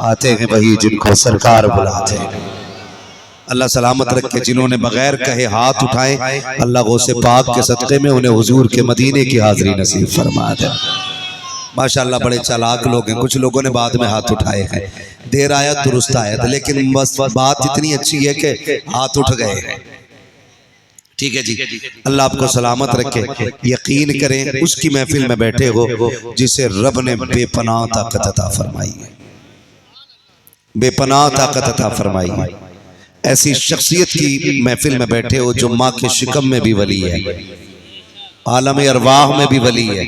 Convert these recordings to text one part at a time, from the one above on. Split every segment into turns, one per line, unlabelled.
आते हैं वही जिनको सरकार बुलाते हैं। अल्लाह सलामत रखे जिन्होंने बगैर कहे हाथ उठाए, अल्लाह गौसे पाक के सदक़े में उन्हें हुजूर के मदीने की हाज़िरी नसीब फरमा दे। माशाअल्लाह बड़े चालाक लोग हैं। कुछ लोगों ने बाद में हाथ उठाए हैं, देर आया दुरुस्त आया, लेकिन बस बात इतनी अच्छी है कि हाथ उठ गए हैं। ठीक है जी, अल्लाह आपको सलामत रखे। यकीन करें उसकी महफिल में बैठे हो जिसे रब ने बेपनाह ताकत अता फरमाई है, बेपनाह ताकत अता फरमाई है। ऐसी शख्सियत की महफिल में बैठे हो जो माँ के शिकम में भी वली है, आलम अरवाह में भी वली है।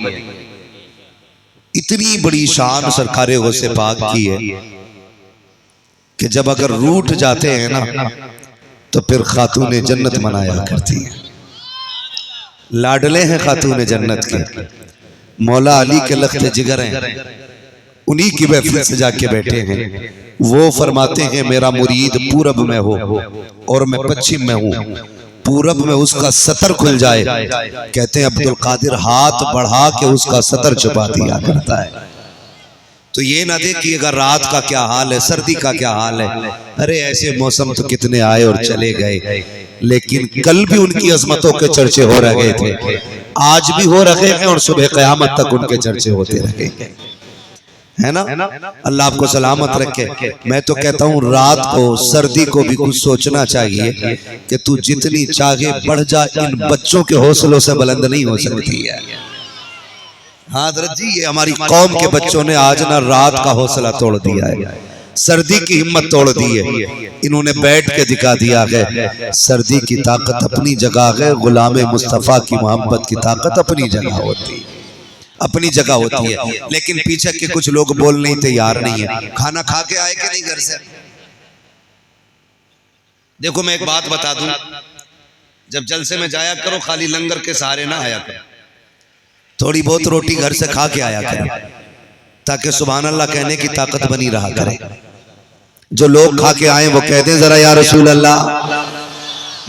इतनी बड़ी शान सरकारे गौसे पाक की है कि जब अगर रूठ जाते हैं ना तो फिर खातूने जन्नत मनाया करती है। लाडले हैं खातूने जन्नत के, मौला अली के लख्त जिगर हैं, उन्हीं की महफिल से जाके बैठे हैं। वो फरमाते हैं मेरा मुरीद पूरब में हो और मैं पश्चिम में हूँ, पूरब में उसका सतर खुल जाए, कहते हैं अब्दुल कादिर हाथ बढ़ा के उसका सतर छुपा दिया करता है। तो ये ना देखिए अगर रात का क्या हाल है, सर्दी का क्या हाल है। अरे ऐसे मौसम तो कितने आए और चले गए, लेकिन कल भी उनकी अजमतों के चर्चे हो रहे थे, आज भी हो रहे हैं और सुबह क़यामत तक उनके चर्चे होते रहेंगे, है ना। अल्लाह आपको सलामत रखे। मैं तो कहता हूँ रात को सर्दी को भी कुछ सोचना चाहिए कि तू जितनी चाहे बढ़ जा, इन बच्चों के हौसलों से बुलंद नहीं हो सकती है। हाँ हज़रत जी, ये हमारी कौम के बच्चों ने आज ना रात का हौसला तोड़ दिया है, सर्दी की हिम्मत तोड़ दी है। इन्होंने बैठ के दिखा दिया है सर्दी की ताकत अपनी जगह है, गुलाम मुस्तफ़ा की मोहब्बत की ताकत अपनी जगह होती है, अपनी जगह होती है। लेकिन पीछे के कुछ लोग बोलने ही तैयार नहीं है। खाना खा के आए कि नहीं घर से? देखो मैं एक बात बता दूं, जब जलसे में जाया करो खाली लंगर के सहारे ना आया करो, थोड़ी बहुत रोटी घर से खा के आया करो, ताकि सुभान अल्लाह कहने की ताकत बनी रहा करे। जो लोग खा के आए वो कह दें जरा या रसूल अल्लाह।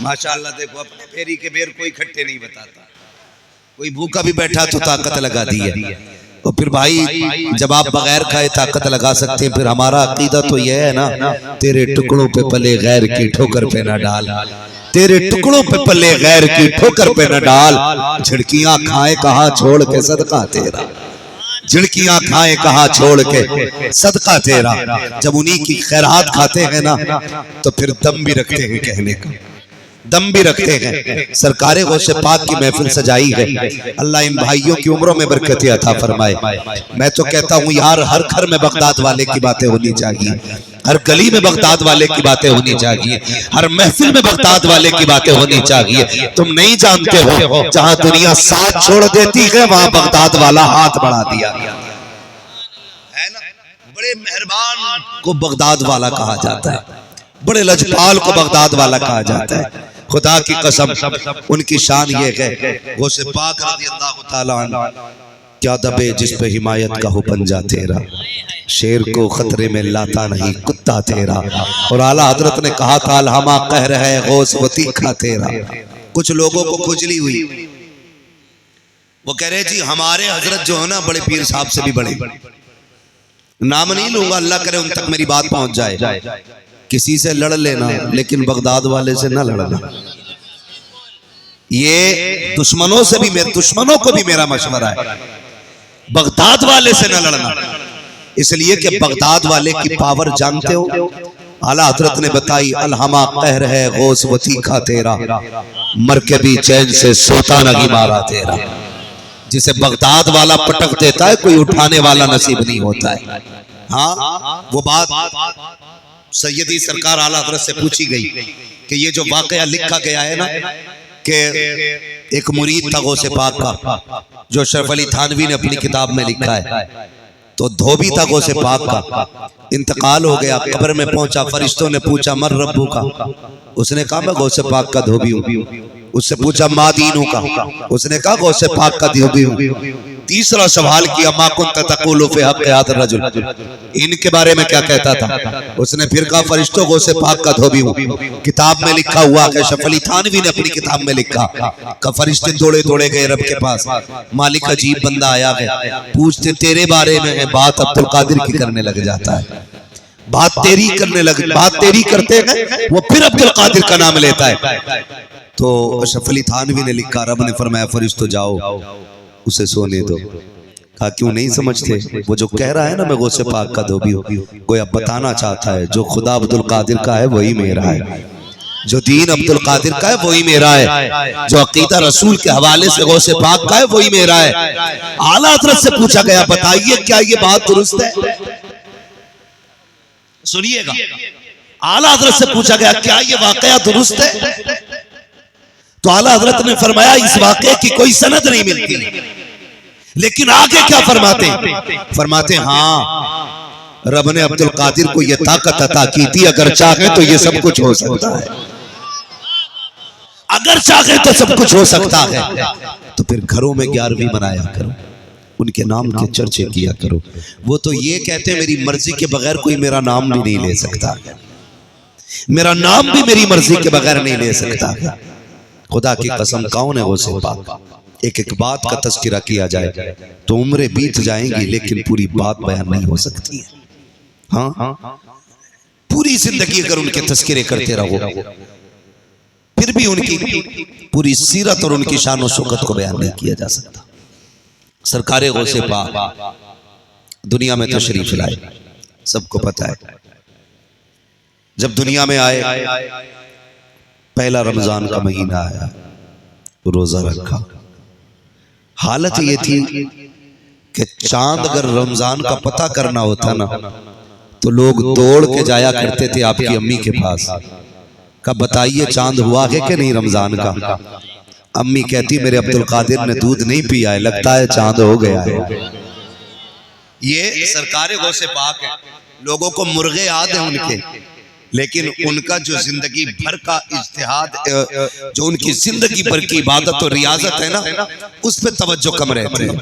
माशाअल्लाह देखो अपने फेरी के बेर कोई खट्टे नहीं बताता, कोई भूखा भी बैठा तो ताकत लगा दी है। तो फिर भाई जब आप बगैर खाए ताकत लगा सकते हैं, फिर हमारा अकीदा तो यह है ना, तेरे टुकड़ों पे पले गैर की ठोकर पे न डाल, तेरे टुकड़ों पे पले गैर की ठोकर पे न डाल। झिड़कियां खाए कहा छोड़ के सदका तेरा, झिड़कियां खाए कहा छोड़ के सदका तेरा। जब उन्हीं की खैरात खाते हैं ना तो फिर दम भी रखते हैं, कहने का दम भी रखते हैं। सरकारे गौसे पाक की महफिल सजाई है, अल्लाह इन भाइयों की उम्रों में बरकतें अता फरमाए। मैं तो कहता हूँ यार हर घर में बगदाद वाले की बातें होनी चाहिए, हर गली में बगदाद वाले की बातें होनी चाहिए, हर महफिल में बगदाद वाले की बातें होनी चाहिए। तुम नहीं जानते हो जहां दुनिया साथ छोड़ देती है वहां बगदाद वाला हाथ बढ़ा दिया है ना। बड़े मेहरबान को बगदाद वाला कहा जाता है, बड़े लजपाल को बगदाद वाला कहा जाता है। खुदा की कसम उनकी शान ये है, गौसे पाक रज़ियल्लाहु ताला अन्हु क्या दबे जिस पे हिमायत का हो पंजा तेरा, शेर को खतरे में लाता नहीं कुत्ता तेरा। और आला हजरत ने कहा था अलहमा कह रहे गौस वो तीखा तेरा। कुछ लोगों को खुजली हुई, वो कह रहे जी हमारे हजरत जो है ना बड़े पीर साहब से भी बड़े, नाम नहीं लूंगा, अल्लाह करे उन तक मेरी बात पहुंच जाए। किसी से लड़ लेना लेकिन बगदाद वाले से ना लड़ना। ये दुश्मनों से भी दुश्मनों को भी मेरा मशवरा है, बगदाद वाले से ना लड़ना, इसलिए कि बगदाद वाले की पावर जानते हो। आला हजरत ने बताई अलहमा कहर है गौस वो तीखा तेरा, मर के भी चैन से सोता नहीं मारा तेरा। जिसे बगदाद वाला पटक देता है कोई उठाने वाला नसीब नहीं होता है। हाँ वो बात सैयदी सरकार आला हजरत से पूछी गई कि ये जो वाकया लिखा गया है ना कि एक मुरीद था गौसे पाक का, जो शरफ अली थानवी ने अपनी किताब में लिखा है, तो धोबी था गौसे पाक का, इंतकाल हो गया, कब्र में पहुंचा, फरिश्तों ने पूछा मर रब्बू का, उसने कहा मैं गौसे पाक का धोबी हूँ। उससे पूछा मा दीनू का, उसने कहा गौसे पाक का धोबी हूँ। तीसरा सवाल किया मा कुंत तक़ूलु फ़ी हक़्क़ि हाज़ा रजुल, इनके बारे में क्या कहता था? उसने फिर कहा फरिश्तों गौसे पाक का धोबी हूँ। किताब में लिखा हुआ है, शरफ अली थानवी ने अपनी किताब में लिखा कि फरिश्ते दौड़े दौड़े गए रब के पास, मालिक अजीब बंदा आया है, पूछते तेरे बारे में है, बात अब्दुल कादिर की करने लग जाता है। बात तेरी करने लगे, बात तेरी करते गए, वो फिर अब्दुल कादिर का नाम लेता है। तो अशरफ अली थानवी ने लिखा, रब ने फरमाया फरिश्तो जाओ उसे सोने दो। कहा क्यों नहीं समझते, वो जो कह रहा है ना मैं गौसे पाक का धोबी हूँ, गोया बताना चाहता है जो खुदा अब्दुल कादिर का है वही मेरा है, जो दीन अब्दुल कादिर का है वही मेरा है, जो अकीदा रसूल के हवाले से गौसे पाक का है वही मेरा है। आला हज़रत से पूछा गया बताइए क्या ये बात दुरुस्त है? सुनिएगा, आला हज़रत से पूछा गया क्या ये वाकया दुरुस्त है? तो आला हज़रत ने फरमाया इस वाकये की कोई सनद नहीं मिलती, लेकिन आगे क्या फरमाते? फरमाते हाँ, रब ने अब्दुल कादिर को यह ताकत अता की थी, अगर चाहे तो ये सब कुछ हो सकता है, अगर चाहे तो सब कुछ हो सकता है। तो फिर घरों में 11वीं मनाया करो, उनके नाम के चर्चे किया करो। वो तो ये कहते हैं मेरी मर्जी के बगैर कोई मेरा नाम भी नहीं ले सकता, मेरा नाम भी मेरी मर्जी के बगैर नहीं ले सकता। खुदा की कसम कौन है गौसे पाक? एक एक बात का तस्करा किया जाए तो उम्रें बीत जाएंगी, लेकिन पूरी बात बयान नहीं हो सकती है। हाँ, पूरी जिंदगी अगर उनके तस्करे करते रहो फिर भी उनकी पूरी सीरत और उनकी शान और शौकत को बयान नहीं किया जा सकता। सरकारे गौसे पाक दुनिया में तशरीफ लाए, सबको पता है। जब दुनिया में आए, पहला रमजान का महीना आया, रोजा रखा। हालत ये थी कि चांद अगर रमजान का पता करना होता ना तो लोग दौड़ के जाया करते थे आपकी अम्मी के पास, कब बताइए चांद हुआ है कि नहीं रमजान का? अम्मी कहती मेरे अब्दुल कादिर ने दूध नहीं पिया है, लगता है चांद हो गया है। ये सरकारे गौसे पाक है, लोगों को मुर्गे याद है उनके, लेकिन उनका जो जिंदगी भर का इज्तिहाद, जो उनकी जिंदगी भर की इबादत और रियाजत है ना, उस पे तवज्जो कम रहती है।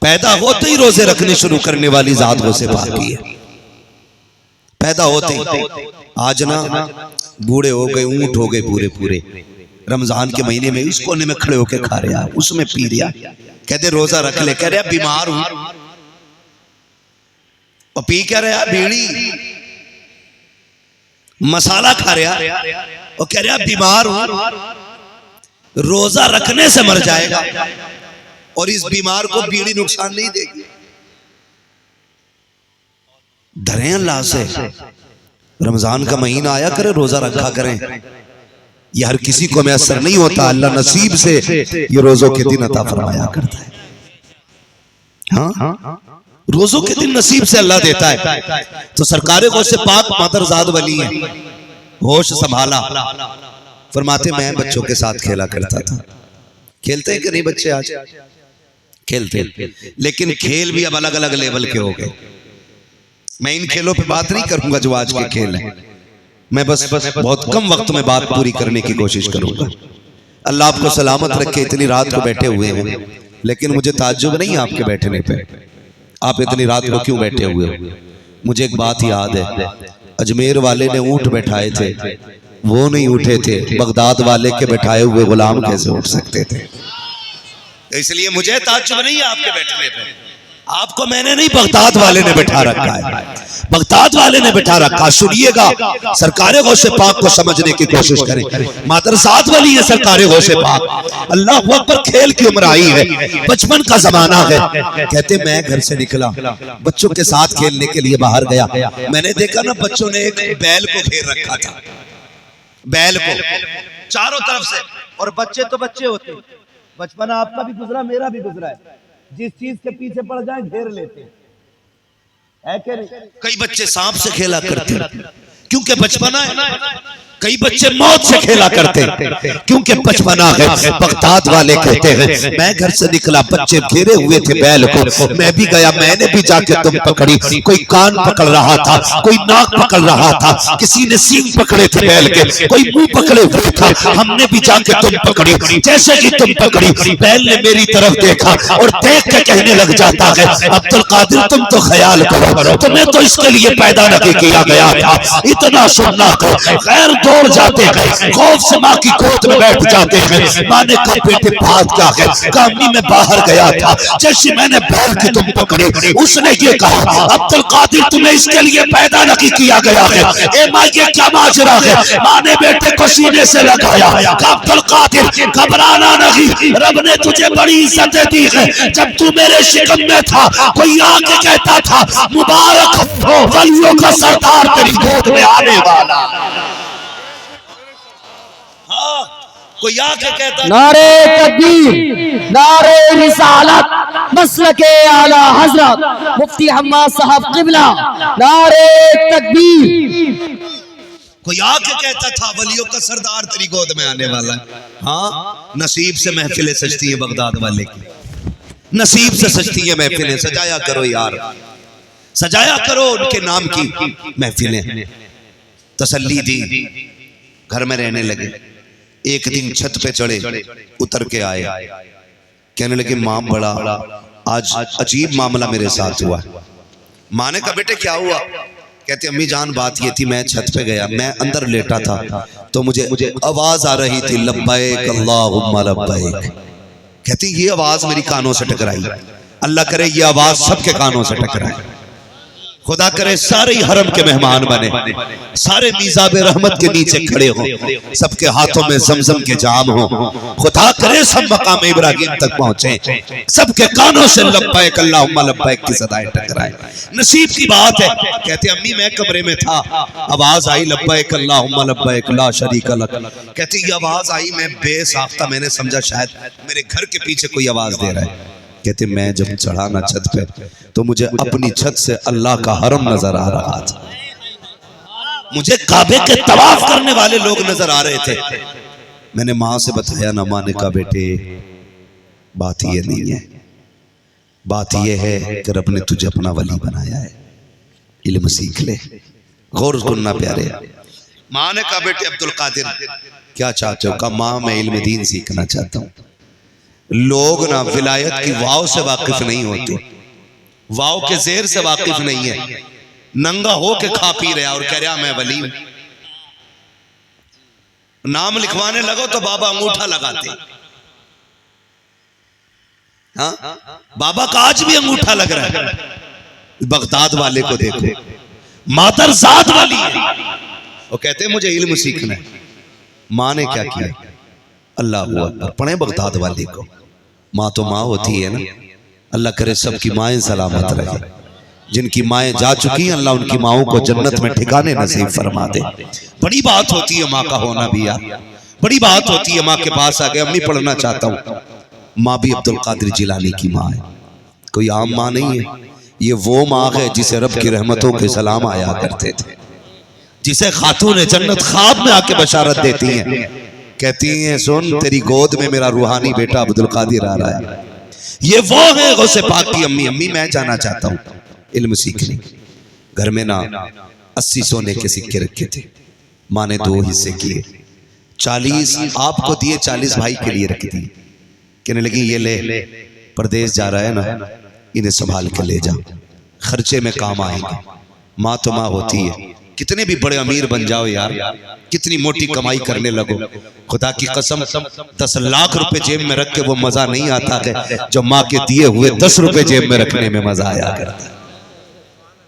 पैदा होते ही रोजे रखने शुरू करने वाली जात गौसे पाक की है, पैदा होते ही। आज ना बूढ़े हो गए, ऊंट हो गए पूरे पूरे, रमजान के महीने में उस कोने में खड़े होके खा रहा, उसमें पी रहा, कहते रोजा रख ले, कह रहा बीमार हूं, और पी क्या रहा बीड़ी, मसाला खा रहा और कह रहा बीमार हूं। रोजा रखने से मर जाएगा और इस बीमार को बीड़ी नुकसान नहीं देगी। डरे अल्लाह से, रमजान का महीना आया करे रोजा रखा करें, ये हर किसी को मैसर नहीं होता, अल्लाह नसीब से ये रोजों के दिन अता फरमाया करता है। हाँ, रोजों के दिन नसीब से अल्लाह देता है। तो सरकारे गौसे पाक मादरजाद वली है, होश संभाला। फरमाते मैं बच्चों के साथ खेला करता था। खेलते हैं कि नहीं बच्चे आज? खेलते, लेकिन खेल भी अब अलग अलग लेवल के हो गए। मैं इन खेलों पे बात नहीं करूंगा जो आज के खेल हैं, मैं बस बहुत कम वक्त में बात पूरी करने की कोशिश करूंगा। अल्लाह आपको सलामत रखे, इतनी रात को बैठे हुए हैं, लेकिन मुझे ताज्जुब नहीं आपके बैठने पे, आप इतनी रात को क्यों बैठे हुए हो? मुझे एक बात याद है, अजमेर वाले ने ऊंट बैठाए थे, वो नहीं उठे थे, बगदाद वाले के बैठाए हुए गुलाम कैसे उठ सकते थे? इसलिए मुझे ताज्जुब नहीं है आपके बैठने पे, आपको मैंने नहीं बगदाद वाले ने बैठा रखा है, बगदाद वाले ने बैठा रखा। सुनिएगा, सरकारे गौसे पाक को समझने की कोशिश करें। मादरजात वाली है सरकारे गौसे पाक, अल्लाह अकबर। खेल की उम्र आई है, बचपन का जमाना है। कहते मैं घर से निकला, बच्चों के साथ खेलने के लिए बाहर गया, मैंने देखा ना बच्चों ने एक बैल को घेर रखा था, बैल को चारों तरफ से। और बच्चे तो बच्चे होते, बचपना आपका भी गुजरा, मेरा भी गुजरा है, जिस चीज के पीछे पड़ जाए घेर लेते हैं। कई बच्चे सांप से खेला करते क्योंकि बचपना है, कई बच्चे मौत से खेला करते क्योंकि बचपना है। बगदाद वाले कहते हैं मैं घर से निकला, बच्चे घेरे हुए थे बैल को, मैं भी गया, मैंने भी जाके तुम पकड़ी। कोई कान पकड़ रहा था, कोई नाक पकड़ रहा था, किसी ने सींग पकड़े थे बैल के, कोई मुंह पकड़े हुए था, हमने भी जाके तुम पकड़ी। जैसे कि तुम पकड़ी, बैल ने मेरी तरफ देखा और देख के कहने लग जाता है अब्दुल कादिर तुम तो ख्याल करो, तुम्हें तो इसके लिए पैदा नहीं किया गया था, इतना सुनना करो, खैर
दौड़ जाते गए, खौफ से माँ की गोद में बैठ जाते गए। माँ ने कहा बेटे बात क्या है? कहा अम्मी मैं बाहर गया था, जैसे मैंने बैल की तुम पकड़ी, उसने ये कहा अब्दुल कादिर तुम्हें इसके लिए पैदा नहीं किया गया है। ए माँ ये क्या माजरा है? माँ ने बेटे को सीने से लगाया, कहा अब्दुल कादिर घबराना नहीं, रब ने तुझे बड़ी इज्जत दी है। जब तू मेरे शिकम में था कोई आके कहता था मुबारक हो वलियों का सरदार तेरी गोद में आने वाला।
हाँ, कोई आके कहता
नारे तकबीर, नारे रिसालत, मसलके आला हजरत मुफ्ती हम्माद साहब किबला, नारे तकबीर।
कोई आके कहता था वलियों का सरदार तेरी गोद में आने वाला है। हाँ, नसीब से महफिलें सजती है बगदाद वाले की, नसीब से सजती है महफिलें। सजाया करो यार, सजाया करो उनके नाम की महफिलें। तसल्ली दी, घर में रहने लगे। एक दिन छत पे चढ़े, उतर के आए, कहने लगे माँ बड़ा आज अजीब मामला मेरे साथ हुआ। माँ ने कहा बेटे क्या हुआ? कहते अम्मी जान बात ये थी, मैं छत पे गया, मैं अंदर लेटा था तो मुझे आवाज आ रही थी लब्बैक अल्लाहुम्मा लब्बैक। कहती ये आवाज मेरी कानों से टकराई। अल्लाह करे ये आवाज सबके कानों से टकराए, खुदा करे सारे हरम के मेहमान बने, सारे मीज़ाबे रहमत के नीचे खड़े हो, सबके हाथों में जमजम के जाम हो। खुदा करे सब मकाम इब्राहिम तक पहुंचे, सबके कानों से लब्बैक अल्लाहुम्मा लब्बैक की सदाएं टकराए। नसीब की बात है। कहते अम्मी मैं कमरे में था, आवाज आई लब्बैक अल्लाहुम्मा लब्बैक ला शरीका लक। कहती ये आवाज आई, मैं बेसाख्ता मैंने समझा शायद मेरे घर के पीछे कोई आवाज दे रहा है। कहते मैं जब चढ़ा ना छत पे तो मुझे अपनी छत से अल्लाह का हरम नजर आ रहा था, मुझे काबे के तवाफ करने वाले लोग नजर आ रहे थे। मैंने माँ से बताया ना, माँ ने कहा बेटे बात ये नहीं है, बात ये है कि रब ने तुझे अपना वली बनाया है, इल्म सीख ले, गौर करना प्यारे। माँ ने कहा बेटे अब्दुल कादिर क्या चाहते हो? कहा माँ मैं इल्म दीन सीखना चाहता हूँ। लोग ना विलायत की वाव से वाकिफ नहीं होते, वाव के जेर से वाकिफ नहीं है। नंगा हो के खा पी रहा और कह रहा मैं वली हूं। नाम लिखवाने लगो तो बाबा अंगूठा लगाते। हाँ, बाबा का आज भी अंगूठा लग रहा है। बगदाद वाले को देखो, मातर जात वाली है, वो कहते मुझे इल्म सीखना है। माँ ने क्या किया? अल्लाह अकबर पढ़े बगदाद वाले को। माँ तो माँ होती है ना, अल्लाह करे सबकी माएं सलामत रहे। जिनकी माएं जा चुकी हैं अल्लाह उनकी माओं को जन्नत में ठिकाने नसीब फरमा दे। बड़ी बात होती है माँ का होना भी यार, बड़ी बात होती है। माँ के पास आ गए, अम्मी पढ़ना चाहता हूँ। माँ भी अब्दुल कादिर जिलानी की माँ है, कोई आम माँ नहीं है। ये वो माँ है जिसे रब की रहमतों के सलाम आया करते थे, जिसे खातून जन्नत ख्वाब में आके बशारत देती हैं, कहती हैं सुन तेरी गोद में मेरा रूहानी बेटा अब्दुल कादिर आ रहा है। ये वो है गौसे पाक की अम्मी। अम्मी मैं जाना चाहता हूँ इल्म सीखने। घर में ना 80 सोने के सिक्के रखे थे, माँ ने 2 हिस्से किए, 40 आपको दिए, 40 भाई के लिए रख दिए। कहने लगी ये ले, परदेश जा रहा है ना, इन्हें संभाल के ले जा, खर्चे में काम आएंगे। माँ तो माँ होती है, कितने भी बड़े अमीर बन जाओ यार, कितनी मोटी कमाई करने लगो, खुदा की कसम 10 लाख रुपए जेब में रख के वो मजा नहीं आता है जो माँ के दिए हुए 10 रुपए जेब में रखने में मजा आया करता है।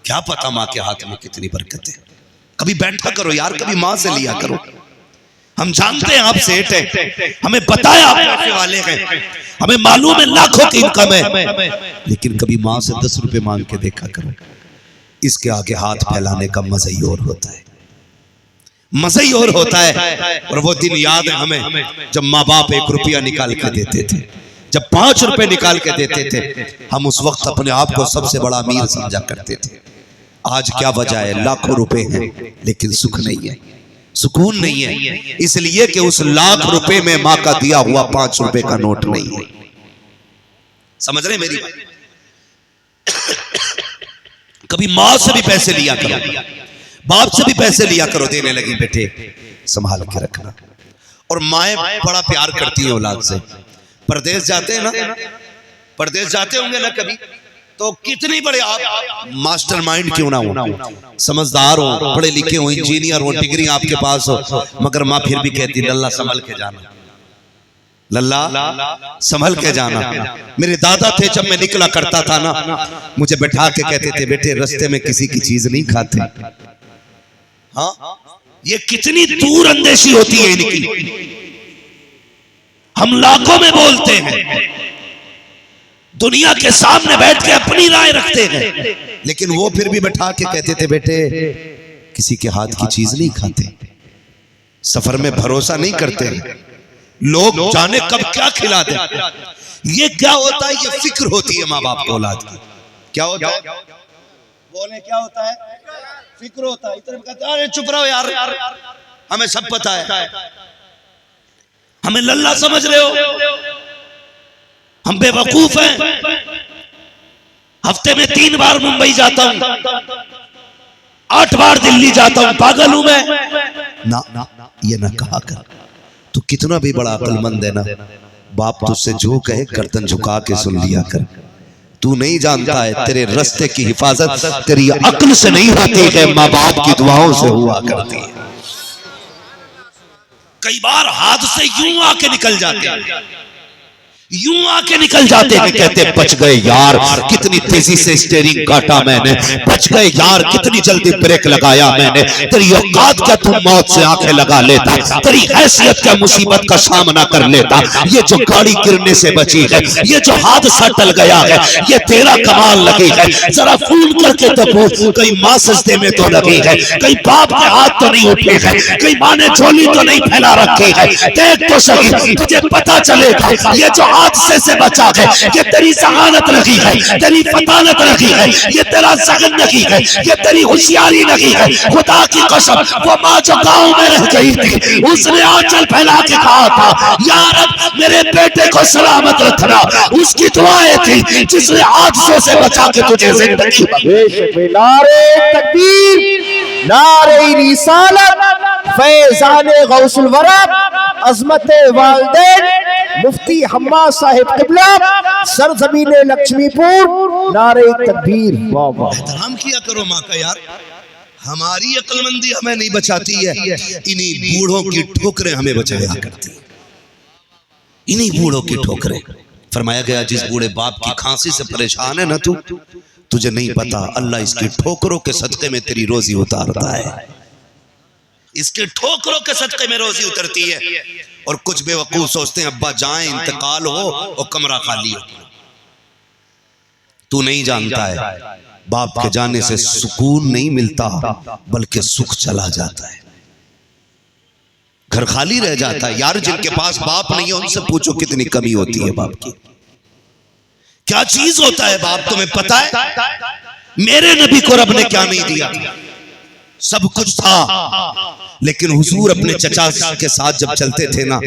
क्या पता माँ के हाथ में कितनी बरकत है। कभी बैठा करो यार, कभी माँ से लिया करो। हम जानते हैं आप सेठ हैं, हमें बताया आप पैसे वाले हैं, हमें मालूम है लाखों की इनकम है, लेकिन कभी माँ से 10 रुपए मांग के देखा करो। इसके आगे हाथ फैलाने का मजा ही और होता है, मजा ही और होता है। और वो दिन याद है हमें जब माँ बाप 1 रुपया निकाल के देते थे, जब 5 रुपए निकाल के देते थे, हम उस वक्त अपने आप को सबसे बड़ा अमीर समझा करते थे। आज क्या वजह है? लाखों रुपए हैं लेकिन सुख नहीं है, सुकून नहीं है, इसलिए कि उस लाख रुपए में माँ का दिया हुआ 5 रुपए का नोट नहीं है। समझ रहे मेरी बात? कभी माँ से भी पैसे लिया करो, बाप से भी पैसे लिया करो, देने लगी बेटे संभाल के रखना। और माएं बड़ा प्यार करती हैं औलाद से। परदेश जाते हैं ना, परदेश जाते होंगे ना कभी, तो कितनी बड़े आप मास्टरमाइंड क्यों ना हो, समझदार हो, पढ़े लिखे हो, इंजीनियर हो, डिग्री आपके पास हो, मगर माँ फिर भी कहती लल्ला संभल के जाना, लल्ला संभल के जाना। मेरे दादा थे जब मैं निकला करता था ना, मुझे बैठा के कहते थे बेटे रास्ते में किसी की चीज नहीं खाते। हाँ, ये कितनी दूर अंदेशी होती है इनकी। हम लाखों में बोलते हैं, दुनिया के सामने बैठ के अपनी राय रखते हैं, लेकिन वो फिर भी बैठा के कहते थे बेटे किसी के हाथ की चीज नहीं खाते, सफर में भरोसा नहीं करते, लोग जाने कब क्या खिला दे। ये क्या होता है? ये फिक्र होती है माँ बाप को औलाद की। क्या होता है? बोले क्या होता है? फिक्र होता है। इतने कहते अरे चुप रहो यार, हमें सब पता है, हमें लल्ला समझ रहे हो, हम बेवकूफ हैं। हफ्ते में 3 बार मुंबई जाता हूं, 8 बार दिल्ली जाता हूं, पागल हूं मैं? ना, ये ना कहा कर। तू कितना भी बड़ा अक्लमंद है ना, बाप तुझसे जो कहे गर्दन झुका के सुन लिया कर। तू नहीं जानता है तेरे रास्ते की हिफाजत तेरी अक्ल से नहीं होती है, माँ बाप की दुआओं से हुआ करती है। कई बार हादसे यूं आके निकल जाते हैं, यूं आके निकल जाते हैं, कहते बच गए यार, कितनी तेजी से स्टीयरिंग काटा मैंने, बच गए यार, कितनी जल्दी ब्रेक लगाया मैंने, तेरी औकात क्या तू मौत से आंखें लगा लेता, तेरी हैसियत क्या मुसीबत का सामना कर लेता, ये जो गाड़ी गिरने से बची है, ये जो हादसा टल गया है, ये तेरा कमाल लगी है। जरा फोन करके तो पूछ, कहीं माँ सजदे में तो लगी है, कहीं बाप के हाथ तो नहीं उठे हैं, कहीं माँ ने झोली तो नहीं फैला रखी है, देख तो सही, तुझे पता चलेगा ये जो हादसे से बचा है, ये तेरी जहानत लगी है, तेरी फतानत लगी है, ये तेरा जगन लगी है, ये तेरी होशियारी लगी है। खुदा की कसम, वो माँ जो गांव में रह गई थी, उसने आंचल फैला के कहा था यार अब मेरे बेटे को सलामत रखना, उसकी दुआएं थी जिसने हादसों से बचा के तुझे जिंदगी दी।
नारे तकबीर, नारे रिसालत, फैज़ाने गौसुल वरा, अज़मत वालिदैन, मुफ्ती हम्मा साहिब किबला, सरजमीने लक्ष्मीपुर, नारे तकबीर। वाह वाह,
एहतराम किया करो माँ का यार। हमारी अक्लमंदी हमें नहीं बचाती है, इन्हीं बूढ़ों की ठोकरें हमें बचाया करती है, इन्हीं बूढ़ों की ठोकरें। फरमाया गया जिस बूढ़े बाप की खांसी से परेशान है ना तू, तुझे नहीं पता अल्लाह इसकी ठोकरों के सदके में तेरी रोजी उतारता है, इसके ठोकरों के सदके में रोजी उतरती है। और कुछ बेवकूफ सोचते हैं अब्बा जाएं इंतकाल हो और कमरा खाली हो। तू नहीं जानता है बाप के जाने से सुकून नहीं मिलता, बल्कि सुख चला जाता है, घर खाली रह जाता है। यार जिनके पास बाप नहीं है उनसे पूछो कितनी कमी होती है बाप की, क्या चीज होता है बाप, तुम्हें पता है? मेरे नबी को रब ने क्या नहीं दिया? सब कुछ था, लेकिन हुजूर अपने चचा के साथ जब चलते थे ना,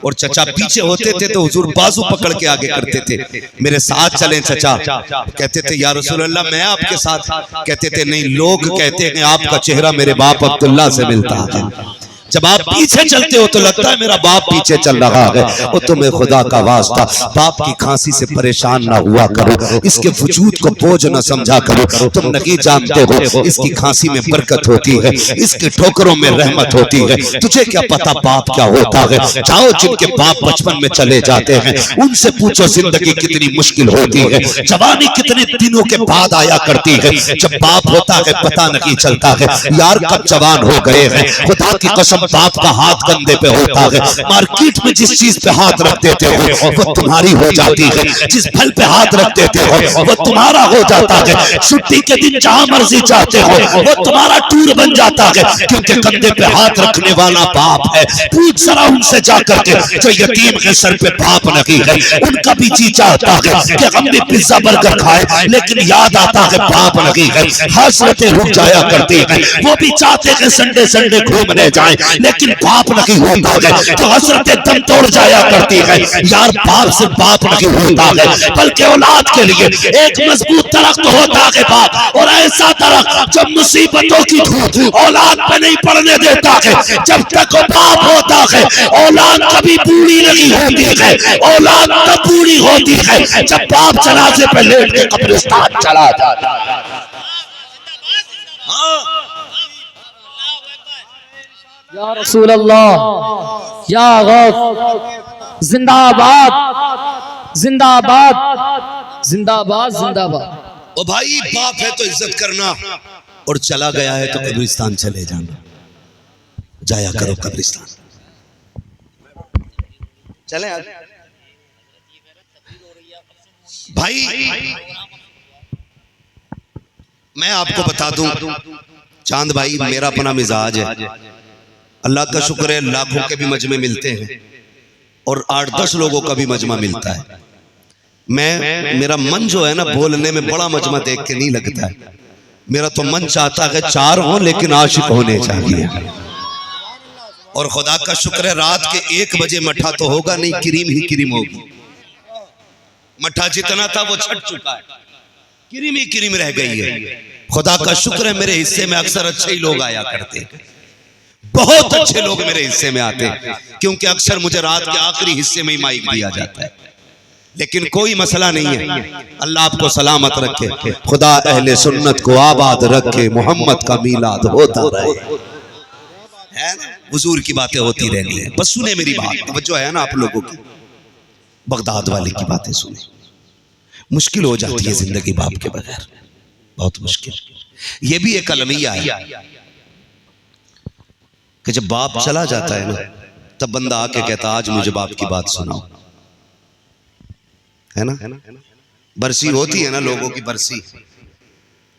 और चचा पीछे होते थे तो हुजूर बाजू पकड़ के आगे करते थे, मेरे साथ चलें चचा। कहते थे या रसूल अल्लाह मैं आपके साथ, कहते थे नहीं, लोग कहते हैं आपका चेहरा मेरे बाप अब्दुल्ला से मिलता है। जब आप पीछे चलते हो तो लगता है मेरा बाप पीछे चल रहा है। और तुम्हें खुदा का वास्ता बाप की खांसी से परेशान ना हुआ करो, इसके वजूद को बोझ न समझा करो। तुम नहीं जानते हो इसकी खांसी में बरकत होती है, इसके ठोकरों में रहमत होती है। तुझे क्या पता बाप क्या होता है? जाओ जिनके बाप बचपन में चले जाते हैं उनसे पूछो जिंदगी कितनी मुश्किल होती है, जवानी कितने दिनों के बाद आया करती है। जब बाप होता है पता नहीं चलता है यार कब जवान हो गए हैं। खुदा की कसम बाप का हाथ कंधे पे होता है, मार्केट में जिस चीज पे हाथ रख देते हो वो तुम्हारी हो जाती है, जिस फल पे हाथ रख देते हो वो तुम्हारा हो जाता है। छुट्टी के दिन जहां मर्जी चाहते हो वो तुम्हारा टूर बन जाता है, क्योंकि कंधे पे हाथ रखने वाला बाप है। पूछ जरा उनसे जाकर के जो यतीम के सर पे बाप नहीं है, उनका भी जी चाहता है कि हम भी पिज्जा बर्गर खाए, लेकिन याद आता है बाप नहीं है। हसरतें रुक जाया करती है, वो भी चाहते हैं संडे संडे घूमने जाए,
लेकिन बाप नहीं होता है तो हसरतें दम तोड़ जाया करती है। यार बाप से बाप नहीं होता है, बल्कि औलाद के लिए एक मजबूत दरख्त होता है बाप, और ऐसा दरख्त जब मुसीबतों की धूप औलाद पे नहीं पड़ने देता है। जब तक वो बाप होता है औलाद कभी बूढ़ी नहीं होती है, औलाद तब बूढ़ी होती है जब बाप जनाजे पे लेट के कब्रिस्तान चला जाता है।
या रसूल अल्लाह, या गौस, जिंदाबाद जिंदाबाद जिंदाबाद जिंदाबाद।
ओ भाई, बाप है तो इज्जत करना, और चला गया है तो कब्रिस्तान चले जाना। जाया करो कब्रिस्तान। चले भाई, मैं आपको बता दूं चांद भाई, मेरा अपना मिजाज है। अल्लाह का शुक्र है लाखों के भी मजमे मिलते हैं और 8-10 लोगों का भी मजमा मिलता है। मेरा मन जो है ना, बोलने में बड़ा मजमा देख के नहीं लगता है। मेरा तो मन चाहता है 4 हों लेकिन आशिक होने चाहिए। और खुदा का शुक्र है रात के 1 बजे मठा तो होगा नहीं, क्रीम ही क्रीम होगी। मठा जितना था वो छट चुका है, क्रीम ही क्रीम रह गई है। खुदा का शुक्र है मेरे हिस्से में अक्सर अच्छे ही लोग आया करते, बहुत अच्छे लोग मेरे हिस्से में आते, क्योंकि अक्सर मुझे रात के आखिरी हिस्से में ही माइक दिया जाता है। लेकिन कोई मसला नहीं है, अल्लाह आपको सलामत रखे, खुदा अहले सुन्नत को आबाद रखे, मोहम्मद का मीलाद होता रहे। है ना, हुजूर की बातें होती रहनी है। बस सुने मेरी बात, तवज्जो है ना आप लोगों की। बगदाद वाले की बातें सुने। मुश्किल हो जाती है जिंदगी बाप के बगैर, बहुत मुश्किल। ये भी एक अलमिया है कि जब बाप चला जाता है ना, तब बंदा आके कहता आज मुझे बाप की बात सुनाओ। है ना, बरसी होती है ना लोगों की, बरसी।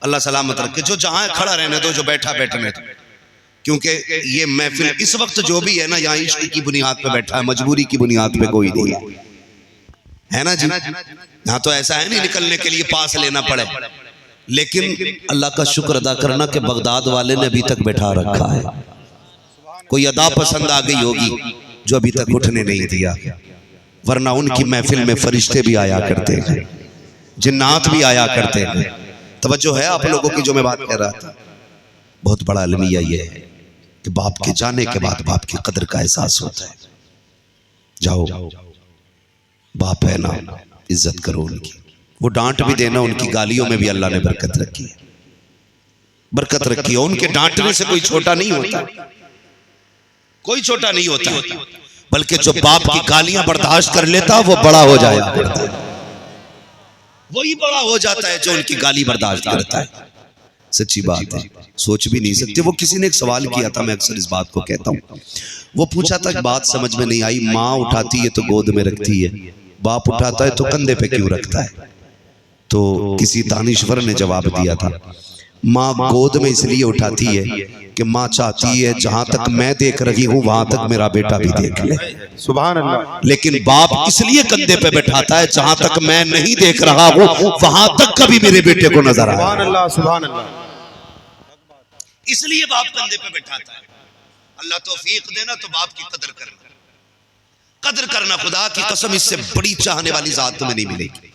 अल्लाह सलामत रखे। जो जहां खड़ा रहने दो, जो बैठा बैठने दो, क्योंकि ये महफिल इस वक्त जो भी है ना, यहाँ इश्क की बुनियाद पे बैठा है, मजबूरी की बुनियाद पे कोई नहीं है ना जी। यहाँ तो ऐसा है नहीं निकलने के लिए पास लेना पड़े, लेकिन अल्लाह का शुक्र अदा करना कि बगदाद वाले ने अभी तक बैठा रखा है। कोई अदा पसंद आ गई होगी जो अभी तक उठने नहीं दिया, वरना उनकी महफिल में फरिश्ते भी आया करते हैं, जिन्नात भी आया करते हैं। तवज्जो है आप लोगों की जो मैं बात कह रहा था। बहुत बड़ा अलमिया ये है कि बाप के जाने के बाद बाप की कदर का एहसास होता है। जाओ, बाप है ना, इज्जत करो उनकी। वो डांट भी देना, उनकी गालियों में भी अल्लाह ने बरकत रखी है, बरकत रखी है। उनके डांटने से कोई छोटा नहीं होता, कोई छोटा नहीं होता, बल्कि जो बाप की गालियां बर्दाश्त कर लेता वो बड़ा हो जाया करता है। वही बड़ा हो जाता है जो उनकी गाली बर्दाश्त करता है। सच्ची बात है, सोच भी नहीं सकते। वो किसी ने एक सवाल किया था, मैं अक्सर इस बात को कहता हूँ। वो पूछा था, बात समझ में नहीं आई, माँ उठाती है तो गोद में रखती है, बाप उठाता है तो कंधे पे क्यों रखता है? तो किसी दानिश्वर ने जवाब दिया था, माँ गोद में इसलिए उठाती है कि माँ चाहती है जहां तक मैं देख रही हूँ वहां तक मेरा बेटा भी देख ले।
सुभान अल्लाह।
लेकिन बाप इसलिए कंधे पे बैठाता है जहां तक मैं नहीं देख रहा हूँ वहां तक कभी मेरे बेटे को नजर आए।
सुभान अल्लाह, सुभान अल्लाह।
इसलिए बाप कंधे पे बैठाता है। अल्लाह तौफीक देना तो बाप की कदर करना, कदर करना। खुदा की कसम, इससे बड़ी चाहने वाली जात तुम्हें नहीं मिलेगी,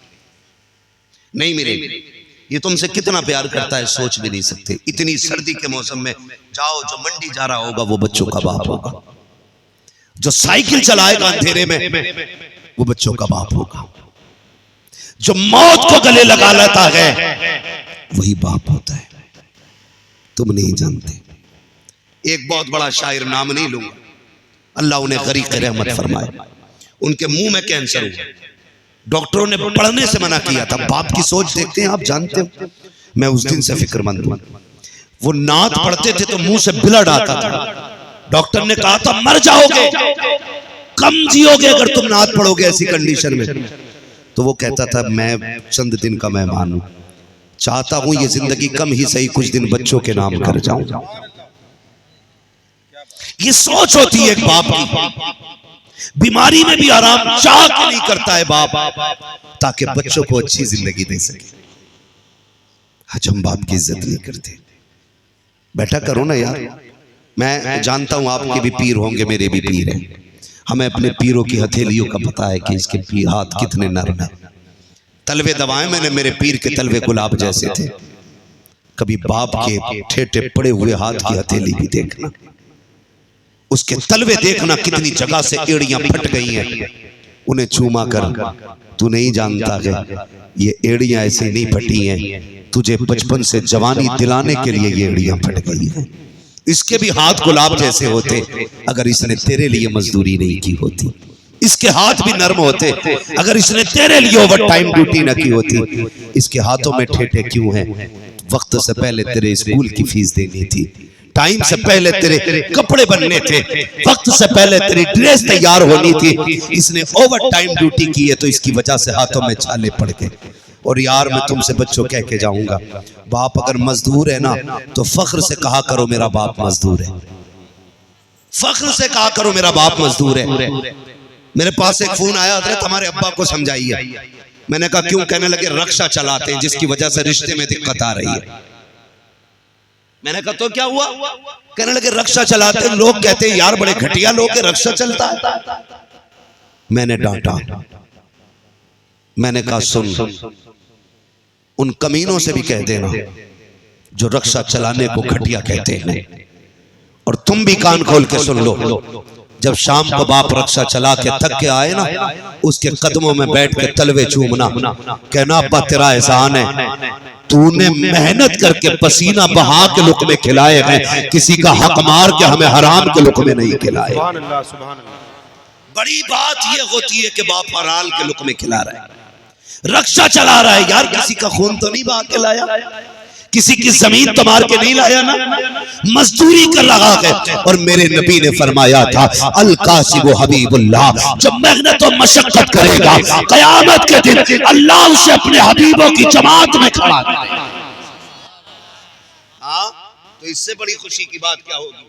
नहीं मिलेगी। ये तुमसे कितना प्यार करता है सोच भी नहीं सकते। इतनी सर्दी के मौसम में जाओ, जो मंडी जा रहा होगा वो बच्चों का बाप होगा, जो साइकिल चलाएगा अंधेरे में वो बच्चों का बाप होगा, जो मौत को गले लगा लेता है वही बाप होता है। तुम नहीं जानते। एक बहुत बड़ा शायर, नाम नहीं लूंगा, अल्लाह उन्हें गरीक़ रहमत फरमाए, उनके मुंह में कैंसर हुआ, डॉक्टरों ने पढ़ने से मना किया था। बाप की सोच देखते हैं आप, जानते हो मैं उस दिन से फिक्रमंद हूं। वो नात पढ़ते थे तो मुंह से ब्लड आता था, डॉक्टर ने कहा था मर जाओगे, कम जियोगे अगर तुम नात पढ़ोगे ऐसी कंडीशन में। तो वो कहता था मैं चंद दिन का मेहमान हूं, चाहता हूं ये जिंदगी कम ही सही कुछ दिन बच्चों के नाम कर जाऊं। ये सोच होती है एक बाप की। बीमारी में भी आराम चाह के नहीं करता है बाप, ताकि बच्चों को अच्छी जिंदगी दे सके। आज हम बाप की इज्जत नहीं करते। बैठा करो ना यार, मैं जानता हूं आपके भी पीर होंगे, मेरे भी पीर हैं। हमें अपने पीरों की हथेलियों का पता है कि इसके पीर हाथ कितने नरम हैं। तलवे दबाए मैंने, मेरे पीर के तलवे गुलाब जैसे थे। कभी बाप के ठेठे पड़े हुए हाथ की हथेली भी देखना, उसके तलवे देखना कितनी जगह से एड़ियां फट गई हैं। उन्हें चूमा कर, तू नहीं जानता है ये एड़ियां ऐसे नहीं फटी हैं, तुझे बचपन से जवानी दिलाने के लिए ये एड़ियां फट गई हैं। इसके भी हाथ गुलाब जैसे होते अगर इसने तेरे लिए मजदूरी नहीं की होती। इसके हाथ भी नर्म होते अगर इसने तेरे लिए ओवर टाइम ड्यूटी न की होती। इसके हाथों में ठेठे क्यों हैं? वक्त से पहले तेरे स्कूल की फीस देनी थी, टाइम से पहले तेरे कपड़े बनने थे, वक्त से पहले तेरी ड्रेस तैयार होनी थी। इसने ओवर टाइम ड्यूटी की है तो इसकी वजह से हाथों में छाले पड़ गए। और यार मैं तुमसे बच्चों कह के जाऊंगा, बाप अगर मजदूर है ना तो फख्र से कहा करो मेरा बाप मजदूर है। फख्र से कहा करो मेरा बाप मजदूर है। मेरे पास एक फोन आया, हजरत हमारे अब्बा को समझाइए। मैंने कहा क्यों? कहने लगे रक्षा चलाते हैं जिसकी वजह से रिश्ते में दिक्कत आ रही है। मैंने कहा तो क्या हुआ? कहने लगे रक्षा चलाते हैं, लोग कहते हैं यार बड़े घटिया लोग हैं, रक्षा चलता है। मैंने डांटा, मैंने कहा सुन, उन कमीनों से भी कह देना जो रक्षा चलाने को घटिया कहते हैं। और तुम भी कान खोल के सुन लो, जब शाम को बाप रक्षा चला के थक के आए ना, उसके कदमों में बैठ के तलवे चूमना, कहना अब्बा तेरा एहसान है, तूने मेहनत करके पसीना बहा के लुकमे खिलाए हैं, किसी का हक मार के हमें हराम के लुकमे नहीं खिलाए। बड़ी बात ये होती है कि बाप हलाल के लुकमे खिला रहा है, रक्षा चला रहा है। यार किसी का खून तो नहीं बहा के लाया, किसी की जमीन तो मार के नहीं लाया ना, मजदूरी कर रहा है। और मेरे नबी ने फरमाया था अल कासिब हबीबुल्लाह, जो मेहनत और मशक्कत करेगा कयामत के दिन अल्लाह उसे अपने हबीबों की जमात में खड़ा करेगा। हाँ, तो इससे बड़ी खुशी की बात क्या होगी?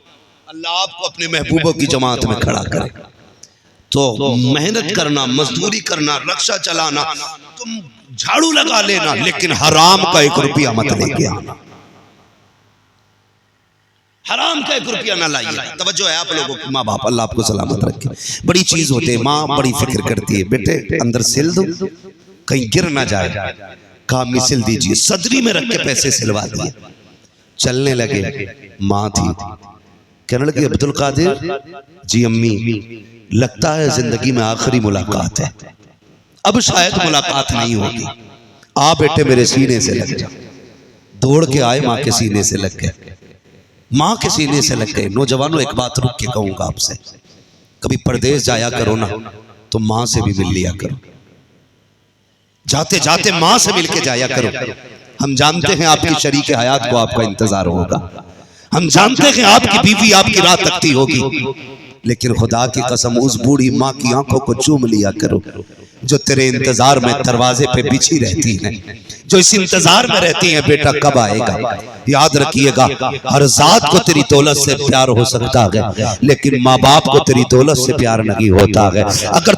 अल्लाह आपको अपने महबूबों की जमात में खड़ा करेगा। तो मेहनत करना, मजदूरी करना, रक्षा चलाना, तुम झाड़ू लगा लेना, लेकिन हराम का 1 रुपया मत लेके आना। हराम का 1 रुपया ना लाइए। तवज्जो है आप लोगों की। माँ बाप अल्लाह आपको सलामत रखे। बड़ी चीज होती है, माँ बड़ी फिक्र करती है, बेटे अंदर सिल दो कहीं गिर ना जाए, काम में सिल दीजिए। सदरी में रख के पैसे सिलवा दिए। चलने लगे, माँ थी, कहने लगी अब्दुल कादिर जी अम्मी, लगता है जिंदगी में आखिरी मुलाकात है, अब शायद मुलाकात नहीं होगी, आ बेटे मेरे सीने से लग जा। दौड़ के आए, माँ के सीने से लग गए, माँ के सीने से लग गए। नौजवानों एक बात रुक के कहूंगा आपसे, कभी परदेश जाया करो ना तो माँ से भी मिल लिया करो, जाते जाते माँ से मिल के जाया करो। हम जानते हैं आपकी शरीक हयात को आपका इंतजार होगा, हम जानते हैं आपकी बीवी आपकी राह तकती होगी, लेकिन खुदा की कसम उस बूढ़ी माँ की आंखों को चूम लिया करो जो तेरे इंतजार में दरवाजे पे बिछी रहती हैं, जो इस इंतजार में रहती हैं बेटा कब आएगा। याद रखिएगा, हर जात को तेरी दौलत से प्यार हो सकता है, लेकिन माँ बाप को तेरी दौलत से प्यार नहीं होता है। अगर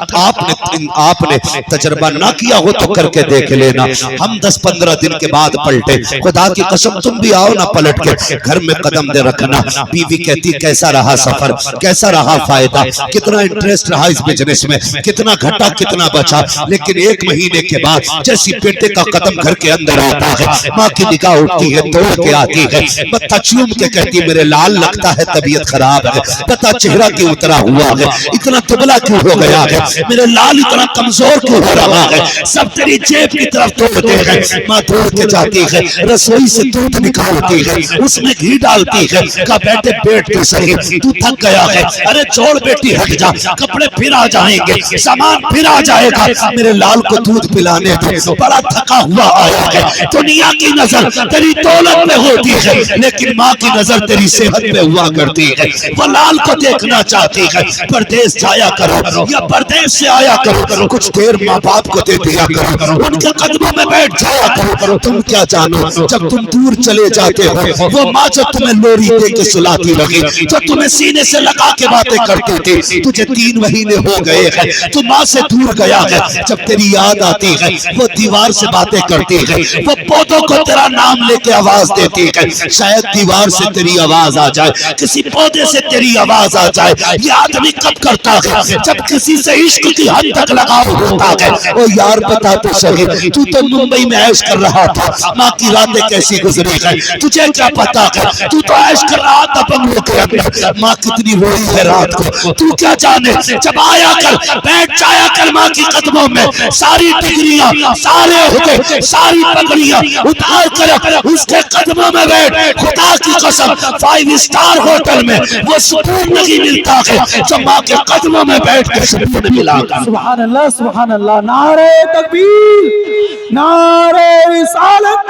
आपने तजर्बा ना किया हो तो करके देख लेना। हम 10-15 दिन के बाद पलटे, खुदा की कसम तुम भी आओ ना पलट के, घर में कदम दे रखना। बीवी कहती कैसा रहा सफर, कैसा रहा फायदा, कितना इंटरेस्ट रहा इस बिजनेस में, कितना घटा कितना बचा। लेकिन 1 महीने के बाद जैसी बेटे का कदम घर के अंदर आता है, माँ की निगाह उठती है, दौड़ के आती है, मत्था चूम के कहती मेरे लाल लगता है तबीयत खराब है, पता चेहरा क्यों उतरा हुआ है, इतना दुबला क्यों हो गया है, मेरे लाल इतना कमजोर क्यों हो रहा है, सब तेरी जेब की तरफ तोड़ते हैं। माँ दौड़ के जाती है, रसोई से दूध निकालती है, उसमें घी डालती है, कहा बेटे बैठ के सही, तू थक गया है, अरे छोड़ बेटी हट जा, कपड़े फिर आ जाएंगे, सामान फिर आ जाएगा, मेरे लाल को दूध पिलाने दो, बड़ा थका हुआ आया है। दुनिया की नजर तेरी दौलत पे होती है, लेकिन माँ की नजर तेरी सेहत पे हुआ करती है। वो लाल को देखना चाहती है, परदेश जाया करो या परदेश से आया करो, कुछ देर माँ बाप को दे दिया करो, उनके कदमों में बैठ जाया करो। तुम क्या जानो, जब तुम दूर चले जाते हो, वो माँ जब तुम्हें लोरी दे के सुलाती रही, जो तुम्हें सीने से लगा के बातें करती थी, तुझे 3 महीने हो गए हैं, तू माँ से दूर गया है, जब तेरी याद आती है वो दीवार से बातें करती
देती है, वो पौधों को तेरा नाम लेके आवाज देती है। शायद दीवार से तेरी आवाज आ जाए, किसी पौधे से तेरी आवाज आ जाए। ये आदमी कब करता है? जब किसी से इश्क की हद तक लगाव होता है। ओ यार बता तो सही, तू तो मुंबई में ऐश कर रहा था, माँ की रातें कैसी गुजरी है तुझे क्या पता है? तू तो ऐश कर रहा था बंगलों के अंदर, माँ कितनी रोई है रात को तू क्या जाने। जब आया कर बैठ जाया कर माँ की कदमों में, सारी डिग्रियां सारे हुए सारी पगड़ियां उतार कर उसके कदमों में बैठ। खुदा की कसम 5 स्टार होटल में वो सुकून नहीं मिलता है जब माँ के कदमों में बैठ कर सुकून मिला।
सुभान अल्लाह सुभान अल्लाह। नारे तकबीर, नारे रिसालत,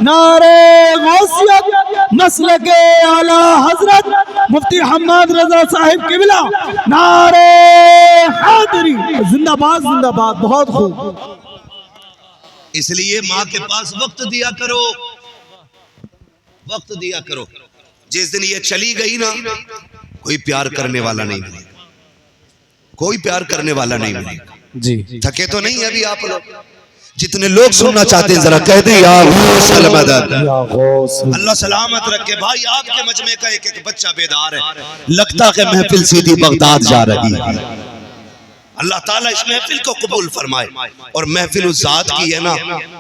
नारे गौसियत, मसलक के आला हजरत मुफ्ती हम्माद रजा साहिब किबला, नारे हैदरी, जिंदाबाद जिंदाबाद। बहुत खूब।
इसलिए माँ के पास वक्त दिया करो, वक्त दिया करो। जिस दिन ये चली गई ना, कोई प्यार करने वाला नहीं मिलेगा, कोई प्यार करने वाला नहीं मिलेगा।
जी
थके तो नहीं अभी आप लोग? जितने लोग सुनना चाहते हैं जरा कह दें या गौसल मदद, अल्लाह सलामत रखे। भाई आपके मजमे का एक एक बच्चा बेदार है, लगता है महफिल सीधी बगदाद जा रही है। अल्लाह ताला इस महफिल को कबूल फरमाए। और महफिल उस जात की है ना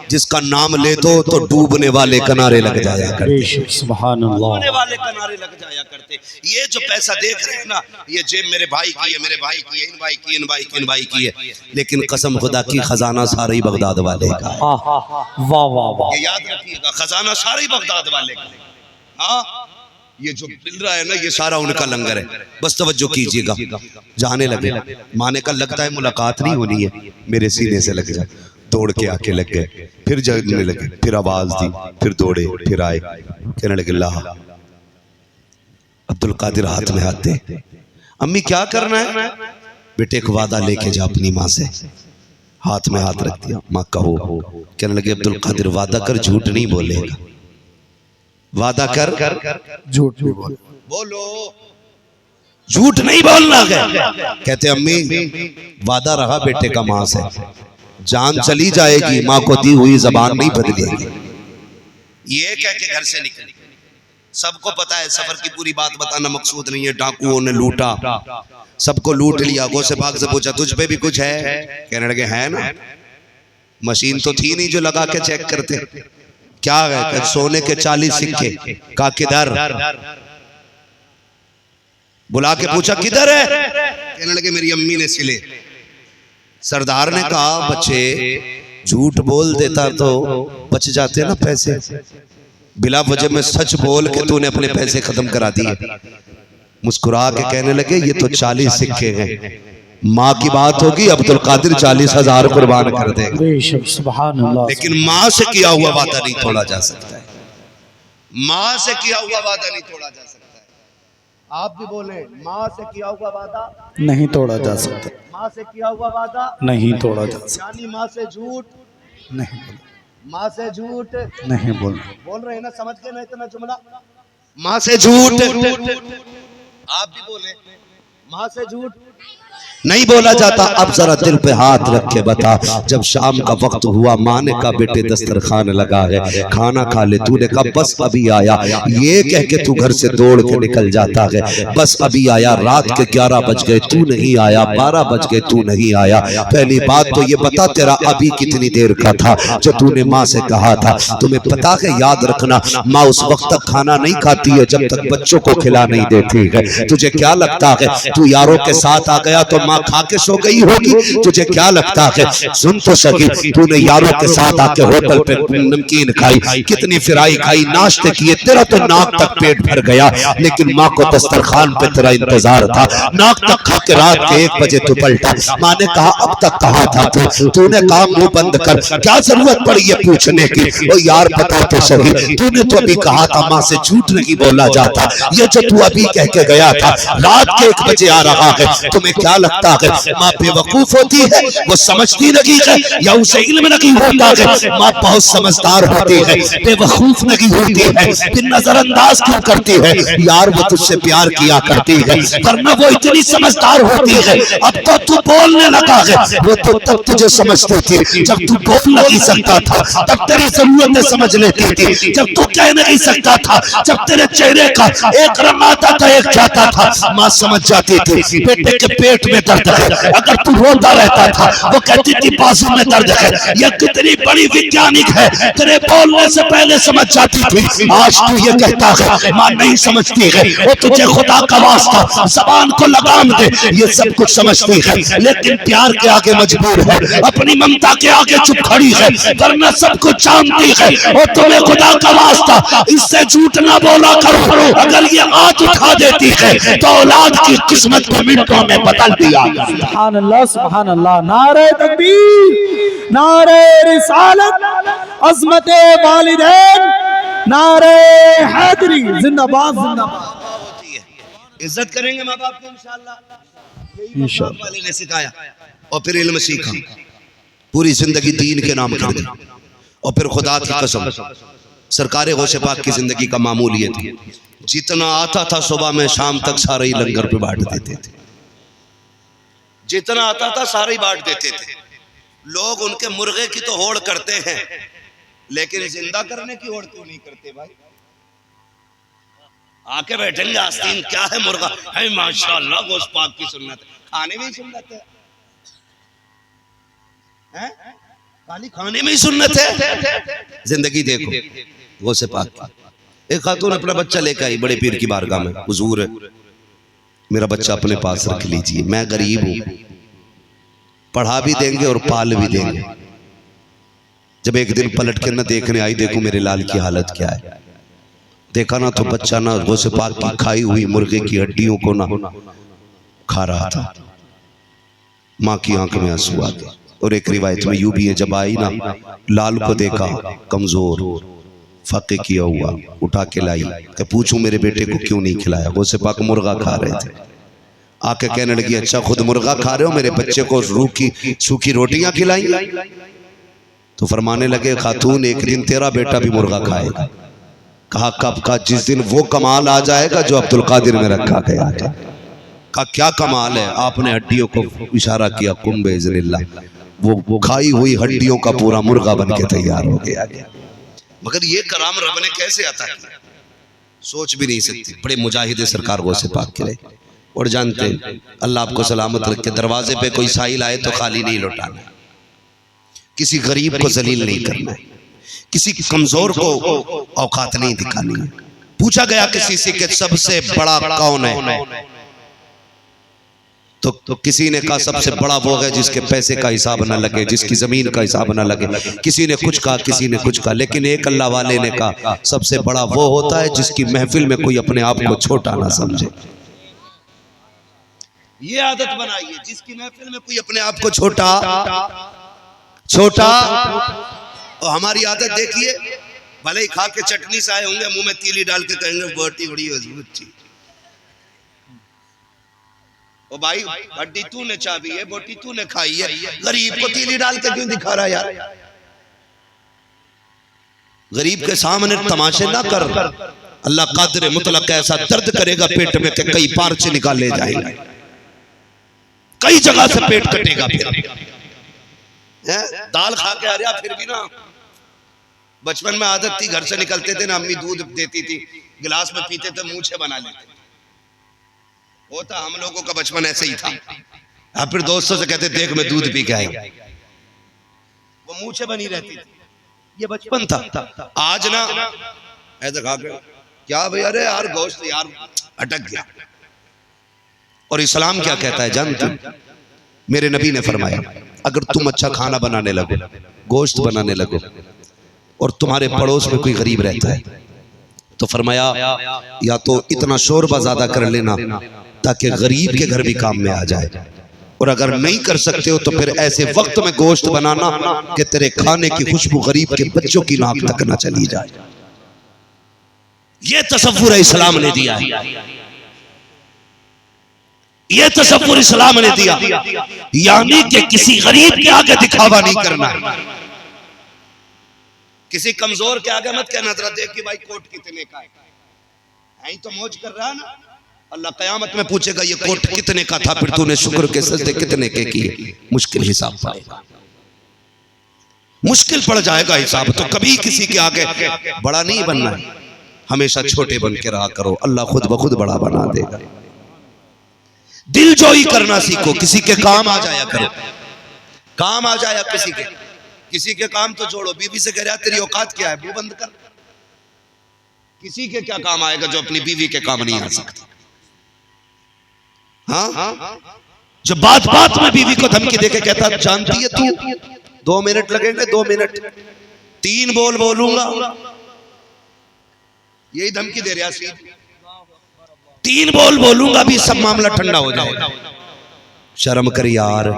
जिसका नाम ले दो तो डूबने वाले किनारे लग जाया करते,
सुभान अल्लाह,
डूबने वाले किनारे लग जाया करते। ये जो पैसा देख रहे हैं ना, ये जेब मेरे भाई की है, मेरे भाई की है, इन भाई की, इन भाई की, इन भाई की है, लेकिन कसम खुदा की खजाना सारा ही बगदाद वाले का।
वाह वाह वाह।
ये याद रखिएगा, खजाना सारा ही बगदाद वाले का। हाँ, ये जो मिल रहा है ना ये सारा उनका लंगर है। बस तवज्जो कीजिएगा, जाने लगे। माने का लगता है मुलाकात नहीं होनी है, मेरे सीने से लग जाए। दौड़ के आके लग गए, फिर जगने लगे, फिर आवाज दी, फिर दौड़े, फिर आए, कहने लगे ला अब्दुल कादिर हाथ में हाथ दे। अम्मी क्या करना है? बेटे एक वादा लेके जा अपनी माँ से। हाथ में हाथ रख दिया, माँ कहो। कहने लगे अब्दुल कादिर वादा कर, झूठ नहीं बोलेगा, वादा कर,
झूठ नहीं बोल,
बोलो झूठ नहीं बोलना है। कहते अम्मी वादा रहा बेटे का माँ से, जान चली जाएगी माँ को दी हुई जबान नहीं बदलेगी। ये कह के घर से निकली। सबको पता है सफर की पूरी बात बताना मकसूद नहीं है। डाकुओं ने लूटा, सबको लूट लिया। गो से बाग से पूछा तुझ पे भी कुछ है? कहने लगे है ना। मशीन तो थी नहीं जो लगा के चेक करते। क्या है? सोने के 40 सिक्के। का किधर? बुला के पूछा किधर है? कहने लगे मेरी अम्मी ने सिले। सरदार ने कहा बच्चे झूठ बोल देता तो बच जाते ना पैसे, बिला वजह में सच बोल के तूने अपने पैसे खत्म करा दिए। मुस्कुरा के कहने लगे ये तो 40 सिक्के हैं, माँ की बात होगी अब्दुल कादिर 40,000 कुर्बान कर देगा।
सुभान अल्लाह।
लेकिन माँ से किया हुआ वादा नहीं तोड़ा जा सकता है। माँ से किया हुआ वादा नहीं तोड़ा जा सकता है। आप भी बोले माँ से किया हुआ वादा
नहीं तोड़ा जा सकता,
माँ से किया हुआ वादा
नहीं तोड़ा जा सकता।
यानी माँ से झूठ
नहीं बोल,
माँ से झूठ
नहीं बोल,
बोल रहे हैं ना, समझ के ना इतना जुमला। माँ से झूठ आप भी बोले माँ से झूठ नहीं बोला जाता। अब जरा दिल पे हाथ रख के बता, जब शाम का वक्त हुआ माँ ने कहा बेटे दस्तरखान लगा है, खाना खा ले। तूने कहा बस अभी आया। ये कह के तू घर से दौड़ के निकल जाता है, बस अभी आया। रात के 11 बज गए तू नहीं आया, 12 बज गए तू नहीं आया। पहली बात तो ये बता तेरा अभी कितनी देर का था जो तूने माँ से कहा था? तुम्हें पता है, याद रखना माँ उस वक्त तक खाना नहीं खाती है जब तक बच्चों को खिला नहीं देती है। तुझे क्या लगता है तू यारों के साथ आ गया तो माँ खा के सो गई होगी? तुझे क्या लगता है? सुन तो सकी, तूने यारों के साथ आके होटल पे नमकीन खाई, कितनी फिराई खाई, नाश्ते किए, तेरा तो नाक तक पेट भर गया, लेकिन माँ को दस्तरखान पे तेरा इंतजार था। नाक तक खा के रात के 1 बजे तू पलटा। माँ ने कहा अब तक कहाँ था तू? तूने कहा मुंह बंद कर, क्या जरूरत पड़ी ये पूछने की? ओ यार बता तो सही, तूने तो अभी कहा था माँ से झूठ नहीं बोला जाता। ये जो तू अभी कह के गया था रात के 1 बजे आ रहा है, तुम्हें क्या लगता
होता है। माँ बेवकूफ होती है, वो समझती नहीं है, या उसे इल्म नहीं होता है। माँ बहुत समझदार होती है, बेवकूफ नहीं होती है, फिर नजरअंदाज क्यों करती है? यार वो तुझसे प्यार किया करती है, वरना वो इतनी समझदार होती है। अब तो तू बोलने लगा है, वो तो तब तुझे समझती थी जब तू बोल नहीं सकता था, तब तेरी जरूरतें समझ लेती थी। जब तू कह नहीं सकता था, जब तेरे चेहरे का एक रंग आता था एक जाता था, माँ समझ जाती थी बेटे के पेट में दर्द है। अगर तू रोता रहता था, वो कहती थी बाजू में दर्द है। यह कितनी बड़ी वैज्ञानिक है, तेरे बोलने से पहले समझ जाती थी। आज तू ये कहता है माँ नहीं समझती है, वो तुझे खुदा का वास्ता जबान को लगाम दे, ये सब कुछ समझती है, लेकिन प्यार के आगे मजबूर है, अपनी ममता के आगे चुप खड़ी है, वरना सब कुछ जानती है। और तुम्हें खुदा का वास्ता इससे झूठ ना बोला करो। अगर ये हाथ उठा देती है तो औलाद की किस्मत को मिनटों में बदल दिया।
सुभान अल्लाह, सुभान अल्लाह। नारे तकबीर, नारे रिसालत, अज़मते वालिदैन, नारे हैदरी, जिंदाबाद जिंदाबाद।
इज्जत करेंगे माँ बाप को इंशाअल्लाह। इंशाअल्लाह वाले ने सिखाया और फिर इल्म सीखा, पूरी जिंदगी दीन के नाम कर दी। और फिर खुदा की कसम, सरकार गौसे पाक की जिंदगी का मामूल ये थी, जितना आता था सुबह में शाम तक सारे ही लंगर पे बांट देते थे। जितना आता था सारे ही बांट देते थे। लोग उनके मुर्गे की तो होड़ करते हैं, लेकिन जिंदा करने की होड़ क्यों नहीं करते भाई? आके बैठेंगे आस्तीन, क्या है मुर्गा है, माशाअल्लाह गोश्त पाक की सुन्नत है, खाने में ही सुन्नत है, खाली खाने में ही सुन्नत है। जिंदगी देखो गोश्त पाक की। एक खातून अपना बच्चा लेकर आई बड़े पीर की बारगाह में, हुजूर है मेरा बच्चा अपने पास रख लीजिए, मैं गरीब हूं, पढ़ा भी देंगे और पाल भी देंगे। जब एक दिन पलट के न देखने आई, देखो मेरे लाल की हालत क्या है। देखा ना तो बच्चा ना गौसे पाक की खाई हुई मुर्गे की हड्डियों को ना खा रहा था। माँ की आंख में आंसू आ गए। और एक रिवायत में यूं भी है, जब आई ना लाल को देखा कमजोर, फाके किया हुआ, उठा के लाई कि पूछूं मेरे बेटे को क्यों नहीं खिलाया। गौसे पाक मुर्गा खा रहे थे। आके कहने लगी अच्छा खुद मुर्गा खा रहे हो, मेरे बच्चे को सूखी रोटियां खिलाई। तो फरमाने लगे खातून एक दिन तेरा बेटा भी मुर्गा खाएगा। कहा कब का? जिस दिन वो कमाल आ जाएगा जो अब्दुल कादिर में रखा गया था। कहा क्या कमाल है? आपने हड्डियों को इशारा किया, कुंबे इज़्निल्लाह, वो खाई हुई हड्डियों का पूरा मुर्गा बन के तैयार हो गया। मगर ये कराम रब ने कैसे अता किया, सोच भी नहीं सकती। बड़े मुजाहिद सरकार गौसे पाक के रहे। और जानते हैं अल्लाह आपको सलामत रखे, दरवाजे पे कोई साहिल आए तो खाली नहीं लौटाना, किसी गरीब को जलील नहीं करना है, किसी कमजोर को औकात नहीं दिखानी है। पूछा गया किसी से कि सबसे बड़ा कौन है, तो किसी ने कहा सबसे बड़ा वो है जिसके पैसे का हिसाब ना लगे, जिसकी जमीन का हिसाब ना लगे। किसी ने कुछ कहा, किसी ने कुछ कहा, लेकिन एक अल्लाह वाले ने कहा सबसे बड़ा वो होता है जिसकी महफिल में कोई अपने आप को छोटा ना समझे। ये आदत बनाइए, जिसकी महफिल में कोई अपने आप को छोटा। और हमारी आदत देखिए, भले ही खा के चटनी से आए होंगे, मुंह में तीली डाल के कहेंगे बोटी बड़ी मजबूत। ओ भाई हड्डी तूने चाबी है, बोटी तूने खाई है, गरीब को तीली डाल के क्यों दिखा रहा है यार? गरीब के सामने तमाशे ना कर। अल्लाह कादिर मुतलक ऐसा दर्द करेगा पेट में कि कई पार्चे निकाले जाएंगे, कई जगह से पेट कटेगा। फिर दाल खा के आ रहा, फिर भी ना बचपन में आदत थी, घर से निकलते थे ना अम्मी दूध देती थी, गिलास में पीते थे, मूछे बना लेते। होता हम लोगों का बचपन ऐसे ही था। अब फिर दोस्तों से कहते देख मैं दूध पी के आई, वो मूछे बनी रहती थी। ये बचपन था। आज ना ऐसा खा के क्या भाई, अरे यार गोश्त यार अटक गया। और इस्लाम क्या कहता है जानते? मेरे नबी ने फरमाया अगर तुम अच्छा खाना बनाने लगो, गोश्त बनाने लगो, और तुम्हारे पड़ोस में कोई गरीब रहता है, तो फरमाया या तो इतना शोरबा ज्यादा कर लेना ताकि गरीब के घर भी काम में आ जाए, और अगर नहीं कर सकते हो तो फिर ऐसे वक्त में गोश्त बनाना कि तेरे खाने की खुशबू गरीब के बच्चों की नाक तक ना चली जाए। ये तसव्वुर इस्लाम ने दिया है।
ये तसव्वुर इस्लाम ने दिया, यानी कि किसी गरीब के आगे दिखावा नहीं करना है,
किसी कमजोर के आगे मत कहना जरा देख कि भाई कोट कितने का है, यही तो मौज कर रहा है ना। अल्लाह कयामत में पूछेगा ये कोट कितने का था, फिर तूने शुक्र के सजदे कितने के किए, मुश्किल हिसाब पड़ेगा, मुश्किल पड़ जाएगा हिसाब। तो कभी किसी के आगे बड़ा नहीं बनना है, हमेशा छोटे बन के रहा करो, अल्लाह खुद ब खुद बड़ा बना देगा। दिलजोई करना सीखो, किसी के काम आ जाया करो, काम आ जाया किसी के काम तो छोड़ो, बीवी से कह रहा तेरी औकात क्या है, वो बंद कर। किसी के क्या काम आएगा जो अपनी बीवी के काम नहीं आ सकता। हाँ,
जो बात बात में बीवी को धमकी देके कहता
जानती है तू 2 मिनट लगेंगे, 2 मिनट 3 बोल बोलूंगा, यही धमकी दे रहा सी,
3 बोल बोलूंगा भी सब मामला ठंडा हो जाएगा।
शर्म कर यार,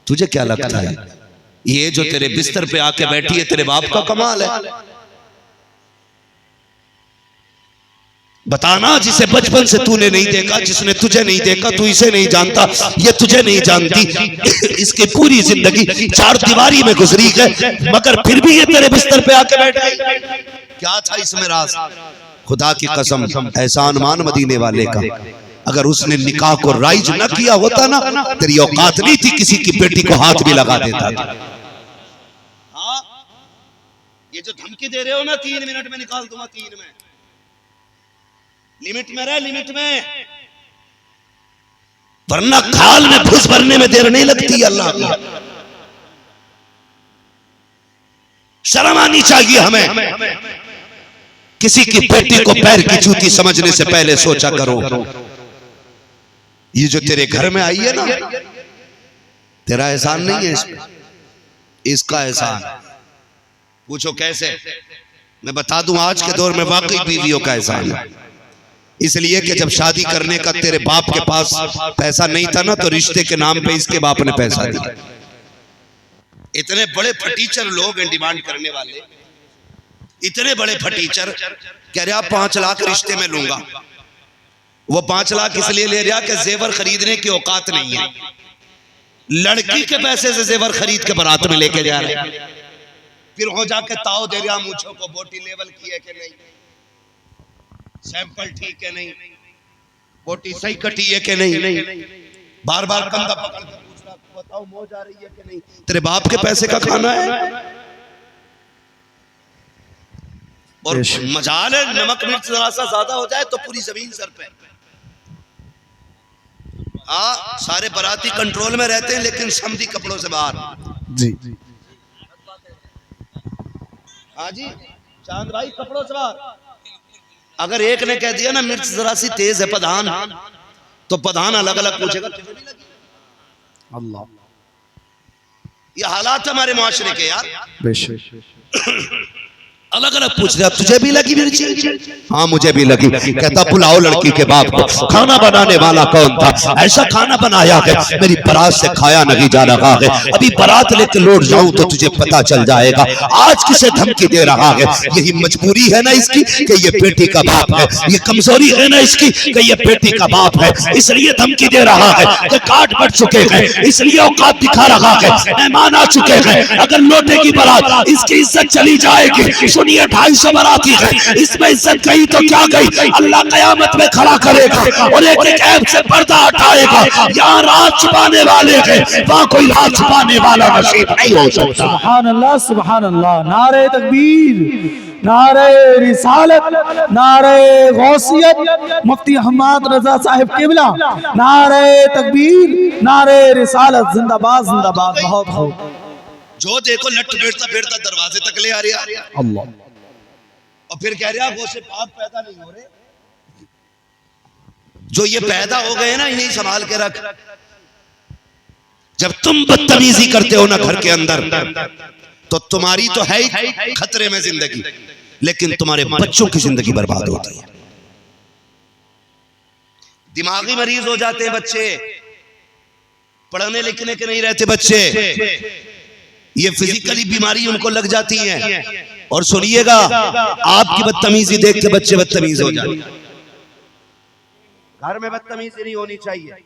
तुझे क्या लगता है ये जो तेरे बिस्तर पे आके बैठी है तेरे बाप का कमाल है?
बताना, जिसे बचपन से तूने नहीं देखा, जिसने तुझे नहीं देखा, तू इसे नहीं जानता, ये तुझे नहीं जानती, इसकी पूरी जिंदगी 4 दीवारी में गुजरी है, मगर फिर भी ये तेरे बिस्तर पे आके बैठ गई।
क्या था इसमें राज? खुदा की कसम, एहसान मान मदीने वाले का, अगर उसने निकाह को राइज न किया होता ना, तेरी औकात नहीं थी किसी की बेटी को हाथ भी लगा देता था। हाँ, ये जो धमकी दे रहे हो ना 3 मिनट में निकाल दूंगा, 3 में, लिमिट में रह, लिमिट में,
वरना खाल में फुस भरने में देर नहीं लगती। अल्लाह की शर्म आनी चाहिए हमें, किसी की बेटी को पैर की जूती समझने से पहले सोचा करो।
ये जो तेरे घर में आई है ना, तेरा एहसान नहीं है इसमें, इसका एहसान। पूछो कैसे? मैं बता दूं, आज के दौर में वाकई बीवियों का एहसान है, इसलिए कि जब शादी करने का तेरे बाप के पास पैसा नहीं था ना, तो रिश्ते के नाम पे इसके बाप ने पैसा दिया। इतने बड़े फटीचर लोग हैं डिमांड करने वाले, इतने बड़े फटीचर, कह रहे 5 लाख रिश्ते में लूंगा। वो 5 लाख इसलिए ले रहा कि जेवर खरीदने की औकात नहीं है, लड़की के पैसे से जेवर खरीद के बारात में लेके जा रहे हैं, फिर हो जाके ताव दे रहा मूंछों को, बोटी लेवल की है कि नहीं, सैंपल ठीक है नहीं, बोटी सही कटी है कि नहीं, बार बार कंधा पकड़ कर पूछ रहा बताओ मौज आ रही है कि नहीं। तेरे बाप के पैसे का खाना है, और मजाल है नमक मिर्च जरा सा ज्यादा हो जाए तो पूरी जमीन सर पे। हाँ, सारे बराती कंट्रोल में रहते हैं लेकिन समधी कपड़ों से बाहर।
जी
हाँ जी, चांद भाई कपड़ों से बाहर। अगर एक ने कह दिया ना मिर्च जरा सी तेज है प्रधान, तो प्रधान अलग अलग पूछेगा तुझे भी लगी?
अल्लाह,
ये हालात हमारे मुआशरे के यार,
बेशक
अलग अलग पूछ रहा, तुझे भी लगी मिर्ची?
हाँ मुझे भी लगी।
कहता बुलाओ लड़की के बाप को। खाना बनाने वाला कौन था? ऐसा खाना बनाया है मेरी बारात से खाया नहीं जा रहा है, अभी बारात लेके लौट जाऊं तो तुझे पता चल जाएगा। आज किसे धमकी दे रहा है? यही मजबूरी है ना इसकी कि ये बेटी का बाप है, ये कमजोरी है ना इसकी कि ये बेटी का बाप है, इसलिए धमकी दे रहा है कि काट पड़ चुके हैं, इसलिए औकात दिखा रहा है, मेहमान आ चुके हैं, अगर लौटेगी बारात इसकी इज्जत चली जाएगी। सुनिए 250 बाराती है, इसमें इज्जत गई तो क्या गई, अल्लाह कयामत में खड़ा करेगा और एक एक ऐब से पर्दा हटाएगा। यहाँ राज छुपाने वाले हैं, वहाँ कोई राज छुपाने वाला नसीब नहीं हो सकता।
सुभान अल्लाह, सुभान अल्लाह। नारे तकबीर, नारे रिसालत, नारे गौसियत, मुफ्ती अहमद रजा साहिब किबला, नारे तकबीर, नारे रिसालत, जिंदाबाद जिंदाबाद। बहुत बहुत
जो देखो लट बैठता बैठता दरवाजे तक ले आ रहा,
अल्लाह,
और फिर कह रहा वो से पाप पैदा नहीं हो रहे। जो ये पैदा हो गए ना इन्हें संभाल के रख।
जब तुम बदतमीजी करते हो ना घर के अंदर,
तो तुम्हारी तो है ही खतरे में जिंदगी, लेकिन तुम्हारे बच्चों की जिंदगी बर्बाद होती है। दिमागी मरीज हो जाते हैं बच्चे, पढ़ने लिखने के नहीं रहते बच्चे, ये फिजिकली बीमारी उनको लग जाती है। और सुनिएगा, आपकी बदतमीजी देख के बच्चे बदतमीज हो जाते।
घर में बदतमीजी नहीं होनी चाहिए।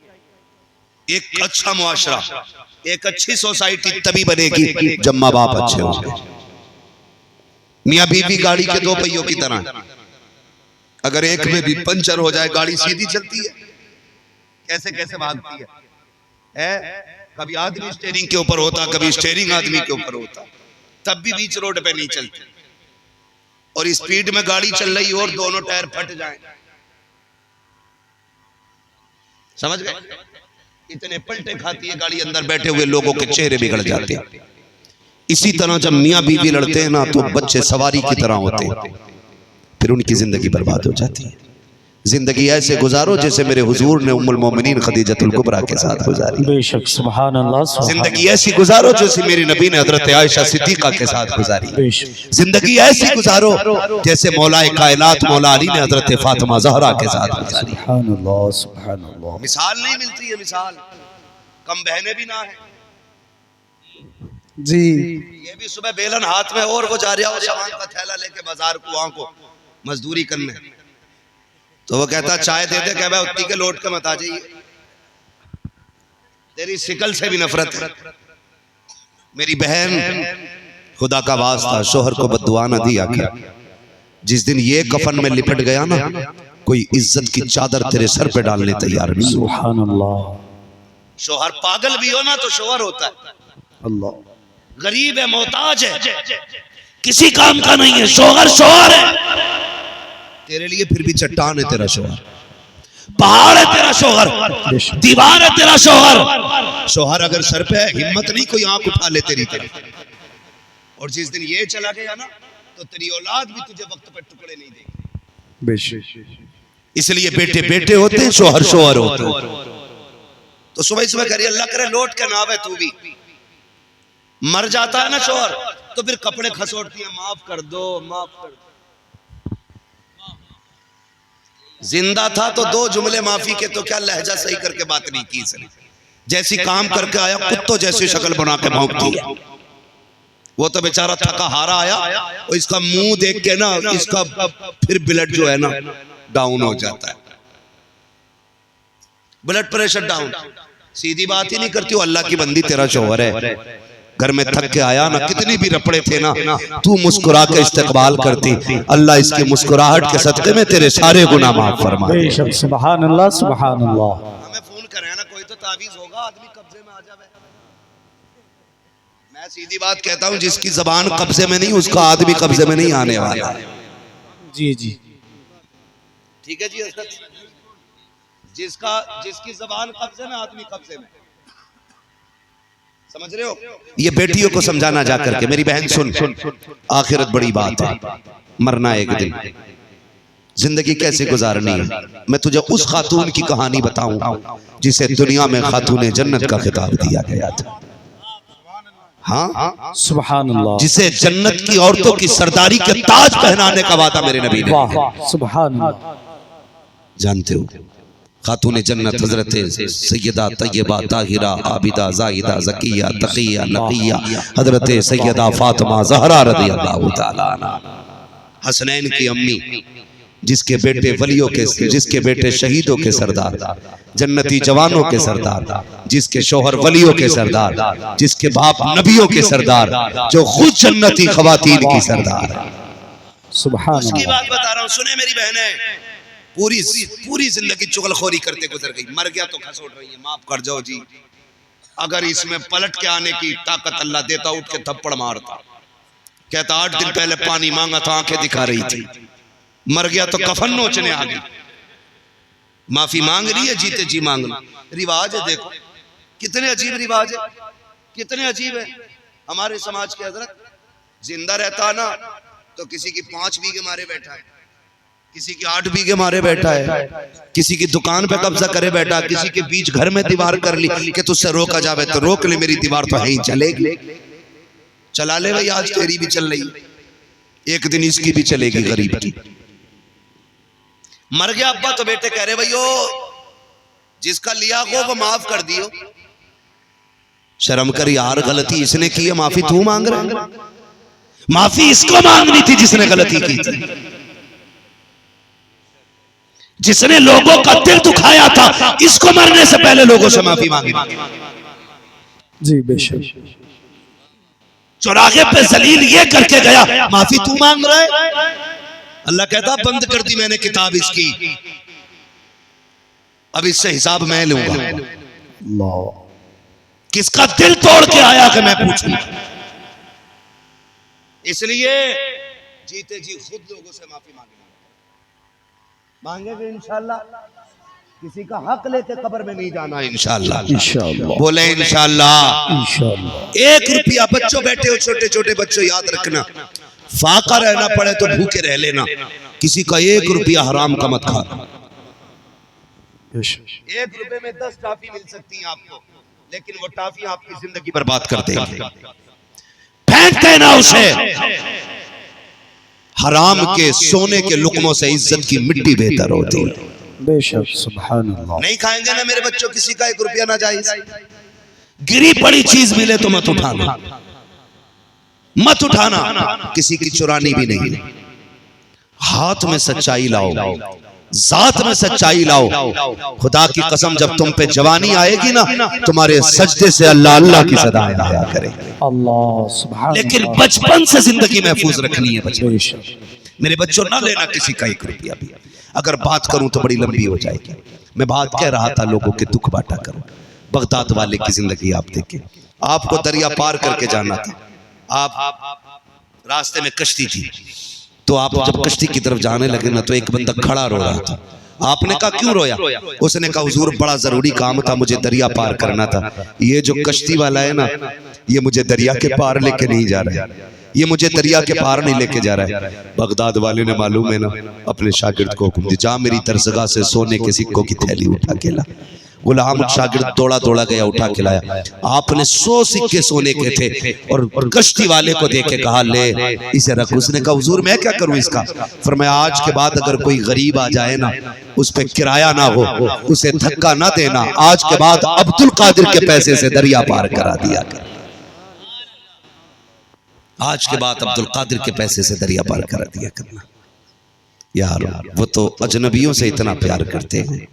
एक अच्छा मुआशरा, एक अच्छी सोसाइटी तभी बनेगी जब माँ बाप अच्छे होंगे। मियाँ बीवी गाड़ी के दो पहियों की तरह, अगर एक में भी पंचर हो जाए गाड़ी सीधी चलती है, कैसे कैसे भागती है? कभी आदमी स्टीयरिंग के ऊपर होता, कभी स्टीयरिंग आदमी के ऊपर होता, तब भी बीच रोड पे नहीं चलती। और स्पीड में गाड़ी चल रही और दोनों टायर फट जाएं, समझ गए? इतने पलटे खाती है गाड़ी, अंदर बैठे हुए लोगों के चेहरे बिगड़ जाते हैं। इसी तरह जब मियाँ बीवी लड़ते हैं ना, तो बच्चे सवारी की तरह होते हैं, फिर उनकी जिंदगी बर्बाद हो जाती है। जिंदगी ऐसे गुजारो जैसे मेरे हुजूर ने उम्मुल मोमिनीन खदीजतुल कुबरा के साथ गुजारी।
बेशक सुभान अल्लाह।
जिंदगी ऐसी गुजारो जैसे मेरे नबी ने हजरत आयशा सिद्दीका के साथ गुजारी। जिंदगी ऐसी गुजारो जैसे मौलाए कायनात मौला अली ने हजरत फातिमा ज़हरा के साथ गुजारी।
सुभान अल्लाह सुभान अल्लाह।
मिसाल नहीं मिलती है, मिसाल कम बहने भी ना है
जी।
ये भी सुबह बेलन हाथ में और वो जा रहा हो सामान का थैला लेके बाजार कुआं को मजदूरी करने, तो वो कहता चाय दे दे, कह भाई उतनी के लौट के मत आ जाइए, तेरी शिकल से भी नफरत है। मेरी बहन, खुदा का वास्ता शोहर को बद्दुआ न दिया कर। जिस दिन ये कफन में लिपट गया ना, कोई इज्जत की चादर तेरे सर पे डालने तैयार नहीं।
सुभान अल्लाह।
शोहर पागल भी हो ना तो शोहर होता है,
अल्लाह।
गरीब है, मोहताज है, किसी काम का नहीं है, शोहर शोहर है तेरे लिए, फिर भी चट्टान है तेरा शोहर, पहाड़ है तेरा शोहर, दीवार है तेरा शोहर। शोहर अगर सर पे है, हिम्मत नहीं कोई आंख उठा ले तेरी तरफ। और जिस दिन ये चला गया ना, तो तेरी औलाद भी तुझे वक्त पर टुकड़े नहीं देगी।
बेशक।
इसलिए बेटे बेटे होते हैं, शोहर शोहर होते हैं। तो सुबह सुबह करिए अल्लाह करे लौट के ना आवे, तू भी मर जाता है ना शोहर, तो फिर कपड़े खसोटती है, माफ कर दो माफ कर दो। जिंदा था तो दो जुमले माफी के, तो क्या लहजा सही करके बात नहीं की इसने। जैसी काम करके आया कुत्तों जैसी शक्ल बना के भौंकती है। वो तो बेचारा थका हारा आया, और इसका मुंह देख के ना इसका फिर ब्लड जो है ना डाउन हो जाता है, ब्लड प्रेशर डाउन। सीधी बात ही नहीं करती हो, अल्लाह की बंदी तेरा शोहर है, घर में थक के आया ना, कितनी भी रपड़े थे ना, तू मुस्कुरा के इस्तकबाल करती, अल्लाह इसकी मुस्कुराहट के सदके में तेरे सारे गुनाह माफ फरमा दे।
बेशक सुभान अल्लाह सुभान अल्लाह।
हमें फोन करें ना, कोई तो तावीज होगा, आदमी कब्जे में आ जावे। मैं सीधी बात कहता हूँ, जिसकी जबान कब्जे में नहीं उसका आदमी कब्जे में नहीं आने वाला।
जी जी
ठीक है जी हजरत, जिसकी जबान कब्जे में आदमी कब्जे में, समझ रहे हो? ये बेटियों को समझाना जा करके, मेरी बहन सुन, आखिरत बड़ी बात है, मरना एक दिन, जिंदगी कैसे गुजारनी है। मैं तुझे उस खातून की कहानी बताऊं जिसे दुनिया में खातून जन्नत का खिताब दिया गया था। हाँ,
सुभान अल्लाह।
जिसे जन्नत की औरतों की सरदारी के ताज पहनाने का वादा मेरे नबी ने।
वाह सुभान अल्लाह।
जानते हो खातून जन्नत हजरत सैयदा तैयबा ताहिरा आबिदा जाहिदा ज़किया तकिया नकिया हजरत सैयदा फातिमा ज़हरा रज़ियल्लाहु ताला अन्हा, हसनैन की अम्मी, जिसके बेटे वलियों के, जिसके बेटे शहीदों के सरदार, जन्नती जवानों के सरदार, जिसके शोहर वलियों के सरदार, जिसके बाप नबियों के सरदार, जो खुद जन्नती खवातीन की सरदार है।
सुभान
उसकी
अल्लाह।
बात बता रहा हूँ, सुने मेरी बहनें, पूरी जिंदगी चुगलखोरी करते गुजर गई, मर गया तो खसोट रही है, माफ कर जाओ जी। अगर इसमें पलट के आने की ताकत अल्लाह देता, उठ के थप्पड़ मारता, कहता 8 दिन पहले पानी मांगा था, आंखें दिखा रही थी, मर गया तो कफन नोचने आ गई, माफी मांग रही है, जीते जी मांग लो। रिवाज है, देखो कितने अजीब रिवाज है, कितने अजीब है हमारे समाज के। हजरत जिंदा रहता ना तो किसी की 5 बीघे मारे बैठा है, किसी की 8 बीघे मारे बैठा है, किसी की दुकान पे कब्जा करे बैठा, किसी के बीच घर में दीवार कर ली कि तुझसे रोका जावे तो रोक ले, मेरी दीवार तो है ही, चलेगी, चला ले भाई, आज तेरी भी चल रही, एक दिन इसकी भी चलेगी गरीब की। मर गया अब्बा तो बेटे कह रहे भैयो जिसका लिया को वो माफ कर दियो। शर्म कर यार, गलती इसने की है, माफी तू मांग रहा है? माफी इसको मांगनी थी जिसने गलती की थी।
जिसने लोगों का दिल दुखाया था, इसको मरने से पहले लोगों से माफी मांगी।
जी बेशक।
चौराहे पे जलील ये करके गया, माफी तू मांग रहा है?
अल्लाह कहता बंद कर दी मैंने किताब इसकी, अब इससे हिसाब मैं लूंगा।
किसका दिल तोड़ के आया कि मैं पूछूं?
इसलिए जीते जी खुद लोगों से माफी मांगेंगे इंशाल्लाह। किसी का हक लेके कब्र में नहीं जाना इंशाल्लाह।
इंशाअल्लाह
बोले इंशाल्लाह।
इंशाअल्लाह।
1 रुपया, बच्चों बैठे हो, छोटे छोटे बच्चों, याद रखना, फाका रहना पड़े तो भूखे रह लेना, किसी का 1 रुपया हराम का मत खाना। 1 रुपए में 10 टॉफी मिल सकती है आपको, लेकिन वो टॉफी आपकी जिंदगी बर्बाद कर देंगे।
फेंक देना उसे।
हराम के सोने के लुकमों से इज्जत की मिट्टी बेहतर होती है।
बेशक सुभान अल्लाह।
नहीं खाएंगे ना मेरे बच्चों किसी का 1 रुपया ना जायज। गिरी पड़ी चीज मिले तो मत उठाना, मत उठाना, किसी की चुरानी भी नहीं। हाथ में सच्चाई लाओ, जात में सच्चाई लाओ। खुदा की कसम, जब तुम पे जवानी आएगी ना, तुम्हारे सजदे से अल्लाह अल्लाह की सदाएं आया करे।
अल्लाह सुभान।
लेकिन बचपन से जिंदगी महफूज रखनी है। बचपन
मेरे बच्चों ना लेना किसी का 1 रुपया भी। अगर बात करूं तो बड़ी लंबी हो जाएगी। मैं बात कह रहा था लोगों के दुख बांटा करो। बगदाद वाले की जिंदगी आप देखें। आपको दरिया पार करके जाना था, आप रास्ते में कश्ती थी, तो आप जब कश्ती की तरफ जाने लगे ना, तो एक बंदा खड़ा रो रहा था। आपने कहा क्यों रोया? उसने कहा हुजूर बड़ा जरूरी काम था, मुझे दरिया पार करना था। ये जो कश्ती वाला है ना, ये मुझे दरिया के पार लेके नहीं जा रहा है, ये मुझे दरिया के पार नहीं लेके जा रहा है। बगदाद वाले ने मालूम है ना, अपने शागिर्द को हुक्म दिया, जा मेरी दरसगाह से सोने के सिक्कों की थैली उठा के ला। गुलाम शागिर्द दौड़ा दौड़ा गया, उठा के लाया। आपने 100 सिक्के सोने के थे और कश्ती वाले को देख के कहा ले इसे रख। उसने कहा हुजूर मैं क्या करूं इसका? फरमाया आज के बाद अगर कोई गरीब आ जाए ना, उस पे किराया ना हो, उसे धक्का ना देना। आज के बाद अब्दुल कादिर के पैसे से दरिया पार करा दिया कर। आज के बाद अब्दुल कादिर के पैसे से दरिया पार करा दिया करना। यार वो तो अजनबियों से इतना प्यार करते हैं,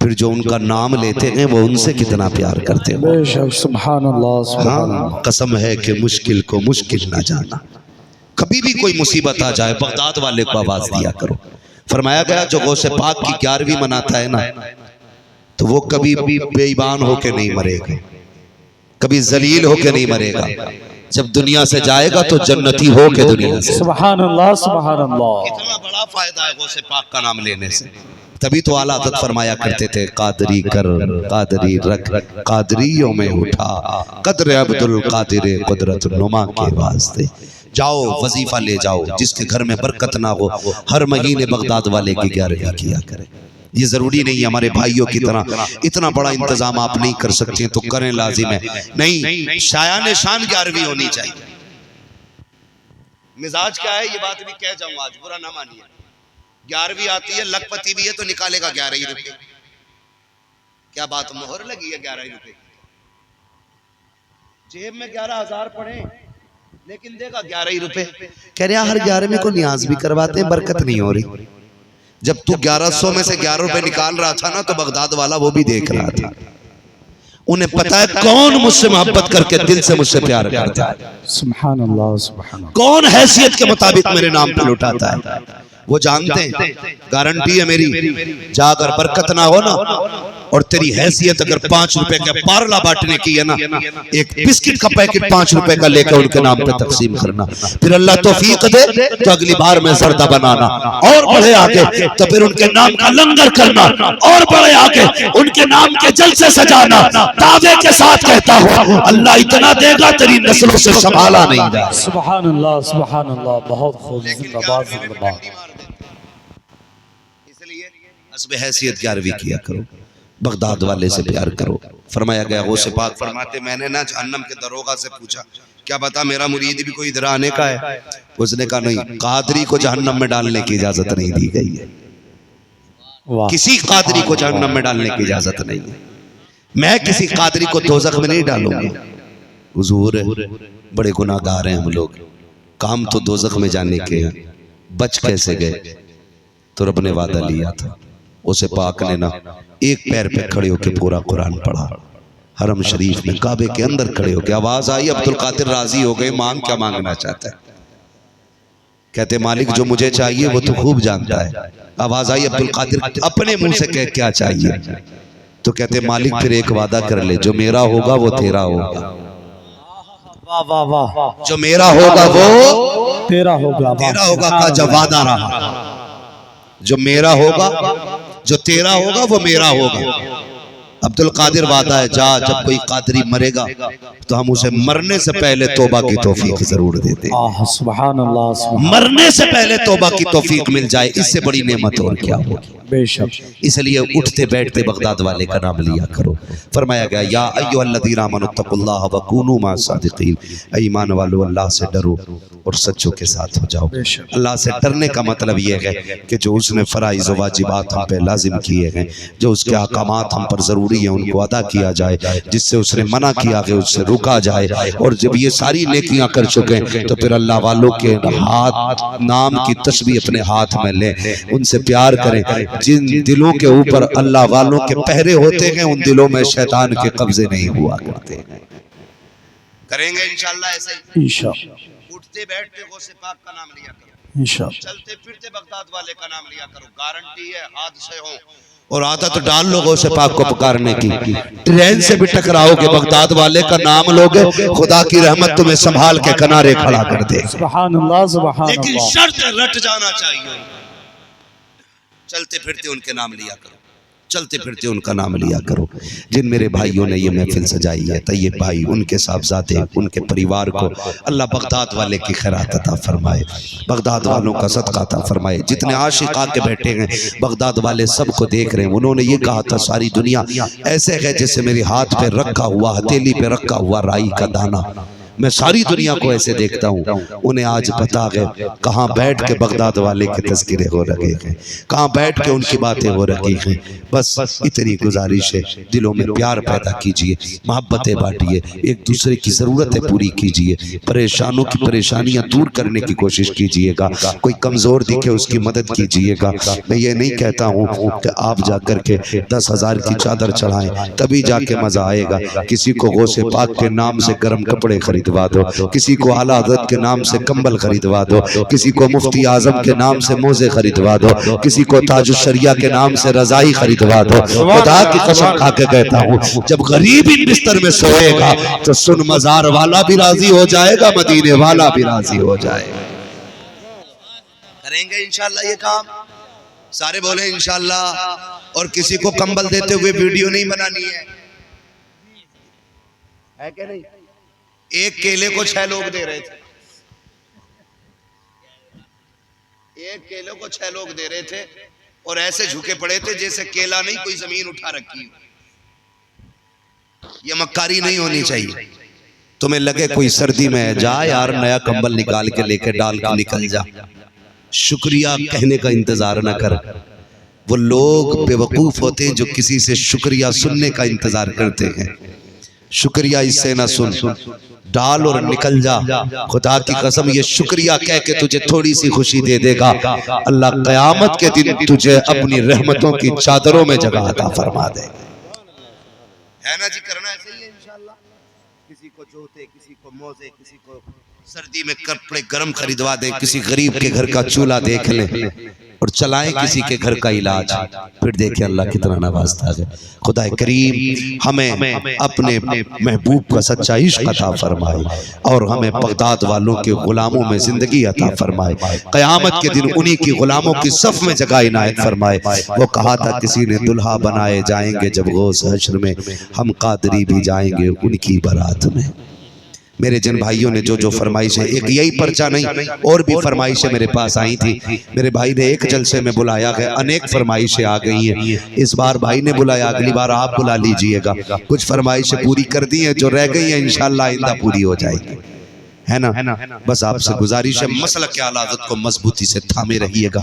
फिर जो उनका नाम लेते हैं वो उनसे कितना प्यार करते हैं।
बेशक सुभान अल्लाह सुभान अल्लाह।
कसम है कि मुश्किल को मुश्किल ना जाना। कभी भी कोई मुसीबत आ जाए, बगदाद वाले को आवाज दिया करो। फरमाया गया जो गौसे पाक की 11वीं मनाता है ना, तो वो कभी भी बेईमान होके नहीं मरेगा, कभी जलील होके नहीं मरेगा। जब दुनिया से जाएगा तो जन्नती हो के दुनिया से।
सुभान अल्लाह सुभान अल्लाह।
कितना बड़ा फायदा है गौसे पाक का नाम लेने से। तभी तो आला हज़रत फरमाया करते थे, कादरी कर कादरी रख कादरियों में उठा, कदर अब्दुल कादिर कुदरत नुमा के वास्ते। जाओ वजीफा ले जाओ, जिसके घर में बरकत ना हो हर महीने बगदाद वाले की 11वीं किया करे। ये जरूरी नहीं है हमारे भाइयों की तरह इतना बड़ा इंतजाम आप नहीं कर सकते तो करें, लाजिम है। नहीं, शायान शान 11वीं होनी चाहिए। मिजाज क्या है ये बात भी कह जाऊं, आज बुरा ना मानिए। 11वीं आती है, लखपति भी है तो निकालेगा 11 ही रुपए। क्या बात, मोहर लगी है 11 रुपए? जेब में 11,000 पड़े लेकिन देगा 11 ही रुपए। कह रहे हर 11वीं को न्याज भी करवाते हैं, बरकत नहीं हो रही। जब तू 1100 में से 11 रुपए निकाल रहा था ना, तो बगदाद वाला वो भी देख रहा था। उन्हें पता है कौन मुझसे मोहब्बत करके दिल से मुझसे प्यार करता है,
सुभान अल्लाह सुभान अल्लाह।
कौन हैसियत के मुताबिक मेरे नाम पे लुटाता है, वो जानते हैं। गारंटी है मेरी, जा अगर बरकत ना हो ना, और तेरी हैसियत अगर 5 रुपए का पारला बांटने की है ना, एक बिस्किट का पैकेट 5 रुपए का लेकर उनके नाम पे तकसीम करना। फिर अल्लाह तौफीक दे तो अगली बार में जर्दा बनाना, और बढ़े आगे तो फिर उनके नाम का लंगर करना, और बढ़े आगे उनके नाम के जलसे सजाना। दावे के साथ कहता हूँ अल्लाह इतना देगा तेरी नस्लों से संभाला नहीं जाए।
सुभान अल्लाह सुभान अल्लाह। बहुत खूब, जिंदाबाद जिंदाबाद।
इसलिए हस्ब हैसियत 11वीं किया करो, बगदाद वाले से प्यार करो। फरमाया गया गौसे पाक फरमाते, मैंने ना जहन्नम के दरोगा से पूछा, क्या बता मेरा मुरीद भी कोई इधर आने का है? उसने कहा नहीं, कादरी को जहन्नम में डालने की इजाजत नहीं दी गई है। किसी कादरी को जहन्नम में डालने की इजाजत नहीं है। मैं किसी कादरी को दोज़ख में नहीं डालूंगा। हुजूर बड़े गुनाहगार हैं हम लोग, काम तो दोज़ख में जाने के हैं, बच कैसे गए? तो रब ने वादा लिया था उसे पाक ने ना एक पैर पे खड़े होकर पूरा कुरान पढ़ा। हरम शरीफ में काबे के अंदर खड़े होकर आवाज आई, अब्दुल कादिर राजी हो गए, मांग क्या मांगना चाहता है? कहते मालिक जो मुझे चाहिए वो तो खूब जानता है। आवाज आई अब्दुल कादिर अपने मुंह से कह क्या चाहिए? तो कहते मालिक फिर एक वादा कर ले, जो मेरा होगा वो तेरा होगा।
वाह वाह वाह,
जो मेरा होगा वो
तेरा होगा,
तेरा होगा का जब वादा रहा। जो मेरा होगा, जो तेरा होगा वो मेरा होगा। अब्दुल कादिर वादा है, जा जब कोई कादरी मरेगा तो हम उसे मरने से पहले तौबा की तौफीक जरूर देते।
सुभान अल्लाह, सुभान
मरने से पहले तौबा की तौफीक मिल जाए, इससे बड़ी नेमत और क्या होगी?
बेशक।
इसलिए उठते बैठते बगदाद वाले का नाम लिया करो। फरमाया गया या अय्युहल्लज़ीना आमनुत्तकुल्लाह व कूनू माअस-सादिक़ीन, ईमान वालो अल्लाह से डरो और सच्चों के साथ हो जाओ। अल्लाह से डरने का मतलब यह है कि जो उसने फराइज़ व वाजिबात हम पे लाजिम किए हैं, जो उसके अहकामात हम पर ज़रूरी है उनको अदा किया जाए, जिससे उसने मना किया है उससे रुका जाए। और जब ये सारी नेकियां कर चुके तो फिर अल्लाह वालों के हाथ नाम की तस्बीह अपने हाथ में लें, उनसे प्यार करें। जिन दिलों के ऊपर अल्लाह वालों के पहरे होते हैं उन दिलों में शैतान के कब्जे नहीं हुआ करते हैं। करेंगे इंशाअल्लाह ऐसे ही।
इंशाअल्लाह।
उठते बैठते गौसे पाक का नाम लिया करो,
इंशाअल्लाह।
चलते फिरते बगदाद वाले का नाम लिया करो। गारंटी है हादसे हो और आदत डाल लो गौसे पाक को पुकारने की। ट्रेन से भी टकराओगे बगदाद वाले का नाम लोगे, खुदा की रहमत तुम्हें संभाल के किनारे खड़ा कर दे।
सुभान अल्लाह, सुभान
लेकिन
अल्लाह।
शर्त रट जाना चाहिए। चलते फिरते उनके नाम लिया करो, चलते फिरते उनका नाम लिया करो। जिन मेरे भाइयों ने ये महफिल सजाई है, तैयब भाई, उनके साहबजादे, उनके परिवार को अल्लाह बगदाद वाले की खैरात अता फरमाए, बगदाद वालों का सदका अता फरमाए। जितने आशिक आके बैठे हैं बगदाद वाले सबको देख रहे हैं। उन्होंने ये कहा था सारी दुनिया ऐसे है जैसे मेरे हाथ पे रखा हुआ, हथेली पे रखा हुआ राई का दाना, मैं सारी दुनिया को ऐसे देखता हूँ। उन्हें आज पता है कहाँ बैठ के बगदाद वाले के तज़किरे हो रहे हैं, कहाँ बैठ के उनकी बातें हो रही हैं। बस इतनी गुजारिश है, दिलों में प्यार पैदा कीजिए, मोहब्बतें बांटिए, एक दूसरे की ज़रूरतें पूरी कीजिए, परेशानों की परेशानियाँ दूर करने की कोशिश कीजिएगा। कोई कमज़ोर दिखे उसकी मदद कीजिएगा। मैं ये नहीं कहता हूँ कि आप जा कर के 10,000 की चादर चढ़ाएं तभी जाके मज़ा आएगा। किसी को गौसे पाक के नाम से गर्म कपड़े खरीदवा दो, किसी को आला हज़रत के नाम से कंबल खरीदवा दो, किसी को मुफ्ती आजम के नाम से मोज़े खरीदवा दो, किसी को ताजुश शरिया के नाम से रजाई खरीदवा दो। खुदा की कसम खा के कहता हूँ, जब गरीब इन बिस्तर में सोएगा तो सुन मजार वाला भी राजी हो जाएगा, मदीने वाला भी राजी हो जाएगा। करेंगे इंशाअल्लाह ये काम, सारे बोले इंशाअल्लाह। और किसी को कंबल देते हुए वीडियो नहीं बनानी है क्या? नहीं, एक केले को 6 लोग दे रहे थे, एक केले को 6 लोग दे रहे थे और ऐसे झुके पड़े थे जैसे केला नहीं कोई जमीन उठा रखी। ये मक्कारी नहीं होनी चाहिए। तुम्हें लगे कोई सर्दी में जा यार नया कंबल निकाल के लेके डाल के निकल जा, शुक्रिया कहने का इंतजार न कर। वो लोग बेवकूफ होते हैं जो किसी से शुक्रिया सुनने का इंतजार करते हैं। शुक्रिया इससे ना सुन, डाल और निकल जा। खुदा की कसम ये शुक्रिया कह के तुझे थोड़ी सी खुशी दे देगा, अल्लाह क़यामत के दिन तुझे अपनी रहमतों की चादरों में जगह अता फरमा दे। है ना जी? करना ऐसे ही है इंशाअल्लाह। किसी को जूते, किसी को मोजे, किसी को सर्दी में कपड़े गर्म खरीदवा दे, किसी गरीब के घर का चूल्हा देख ले और चलाएं किसी के घर का इलाज, फिर देखिए अल्लाह कितना नवाजता है। खुदा करीम हमें अपने महबूब का सच्चा इश्क अता फरमाए और हमें बगदाद वालों के गुलामों में जिंदगी अता फरमाए। क़यामत के दिन उन्हीं की गुलामों की सफ में जगह इनायत फरमाए। वो कहा था किसी ने दुल्हा बनाए जाएंगे जब गौस हश्र में, हम कादरी भी जाएंगे उनकी बारात में। मेरे जिन भाइयों ने जो जो फरमाइशें, एक यही पर्चा नहीं और भी फरमाइशें मेरे पास आई थी। मेरे भाई ने एक जलसे में बुलाया है, अनेक फरमाइशें आ गई हैं। इस बार भाई ने बुलाया, अगली बार आप बुला लीजिएगा। कुछ फरमाइशें पूरी कर दी हैं, जो रह गई हैं इंशाअल्लाह आइंदा पूरी हो जाएगी। है ना। बस आपसे गुजारिश है मसला के आला हज़रत को मजबूती से थामे रहिएगा,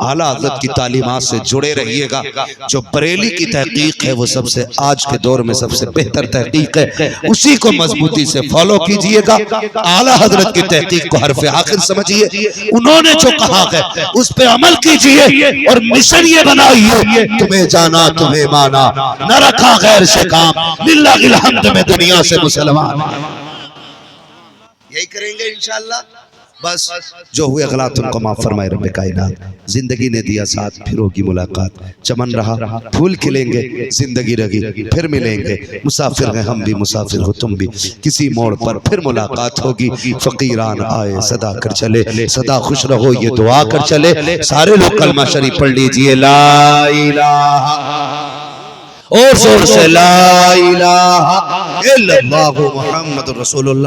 आला हज़रत की तालीमात से जुड़े रहिएगा। जो बरेली की तहकीक है वो सबसे आज के दौर में सबसे बेहतर तहकीक है, उसी को मजबूती से फॉलो कीजिएगा। आला हज़रत की तहकीक को हरफ आखिर समझिए, उन्होंने जो कहा है उस पे अमल कीजिए और मिशन ये बनाइए तुम्हें जाना तुम्हें माना, न रखा गैर से काम, लिल्लाहिल हम्द में दुनिया से मुसलमान। यही करेंगे इंशाअल्लाह। बस जो हुए गलत उनको माफ फरमाए रब्बे कायनात। जिंदगी ने दिया साथ, फिर होगी मुलाकात, चमन रहा फूल खिलेंगे, जिंदगी रही फिर मिलेंगे। मुसाफिर हैं हम भी, मुसाफिर हो तुम भी, किसी मोड़ पर फिर मुलाकात होगी। फकीरान आए सदा कर चले, सदा खुश रहो ये दुआ कर चले। सारे लोग कलमा शरीफ पढ़ लीजिए, ला इलाहा, और जोर से ला इलाहा इल्लल्लाहु मुहम्मदुर रसूलुल्लाह।